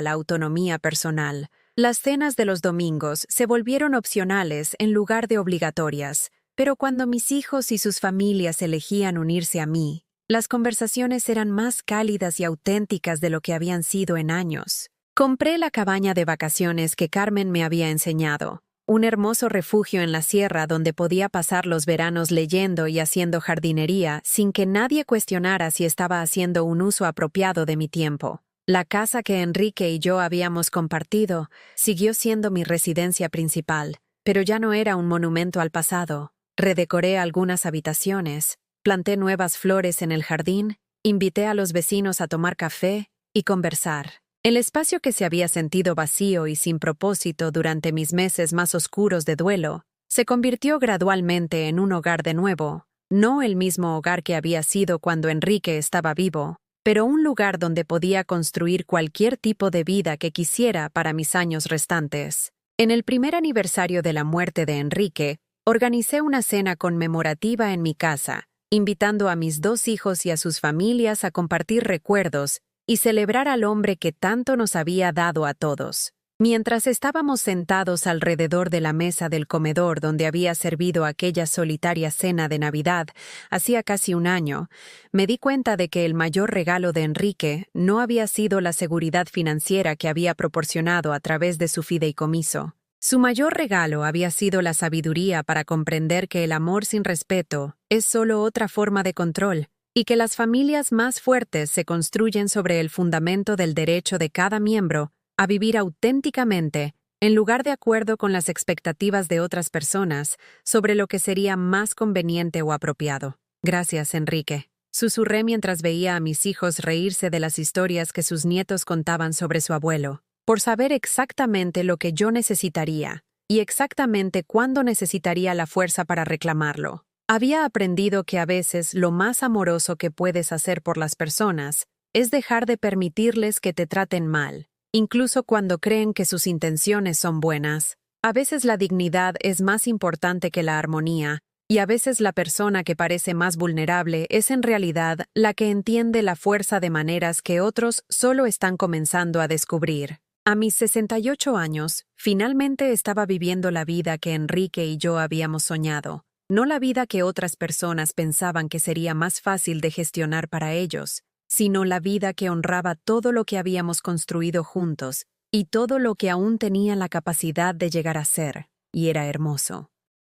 la autonomía personal. Las cenas de los domingos se volvieron opcionales en lugar de obligatorias, pero cuando mis hijos y sus familias elegían unirse a mí, las conversaciones eran más cálidas y auténticas de lo que habían sido en años. Compré la cabaña de vacaciones que Carmen me había enseñado, un hermoso refugio en la sierra donde podía pasar los veranos leyendo y haciendo jardinería sin que nadie cuestionara si estaba haciendo un uso apropiado de mi tiempo. La casa que Enrique y yo habíamos compartido siguió siendo mi residencia principal, pero ya no era un monumento al pasado. Redecoré algunas habitaciones, planté nuevas flores en el jardín, invité a los vecinos a tomar café y conversar. El espacio que se había sentido vacío y sin propósito durante mis meses más oscuros de duelo, se convirtió gradualmente en un hogar de nuevo, no el mismo hogar que había sido cuando Enrique estaba vivo, pero un lugar donde podía construir cualquier tipo de vida que quisiera para mis años restantes. En el primer aniversario de la muerte de Enrique, organicé una cena conmemorativa en mi casa, invitando a mis 2 hijos y a sus familias a compartir recuerdos y celebrar al hombre que tanto nos había dado a todos. Mientras estábamos sentados alrededor de la mesa del comedor donde había servido aquella solitaria cena de Navidad, hacía casi un año, me di cuenta de que el mayor regalo de Enrique no había sido la seguridad financiera que había proporcionado a través de su fideicomiso. Su mayor regalo había sido la sabiduría para comprender que el amor sin respeto es solo otra forma de control, y que las familias más fuertes se construyen sobre el fundamento del derecho de cada miembro a vivir auténticamente, en lugar de acuerdo con las expectativas de otras personas sobre lo que sería más conveniente o apropiado. Gracias, Enrique. Susurré mientras veía a mis hijos reírse de las historias que sus nietos contaban sobre su abuelo, por saber exactamente lo que yo necesitaría y exactamente cuándo necesitaría la fuerza para reclamarlo. Había aprendido que a veces lo más amoroso que puedes hacer por las personas es dejar de permitirles que te traten mal, incluso cuando creen que sus intenciones son buenas. A veces la dignidad es más importante que la armonía, y a veces la persona que parece más vulnerable es en realidad la que entiende la fuerza de maneras que otros solo están comenzando a descubrir. A mis 68 años, finalmente estaba viviendo la vida que Enrique y yo habíamos soñado. No la vida que otras personas pensaban que sería más fácil de gestionar para ellos, sino la vida que honraba todo lo que habíamos construido juntos y todo lo que aún tenía la capacidad de llegar a ser, y era hermoso.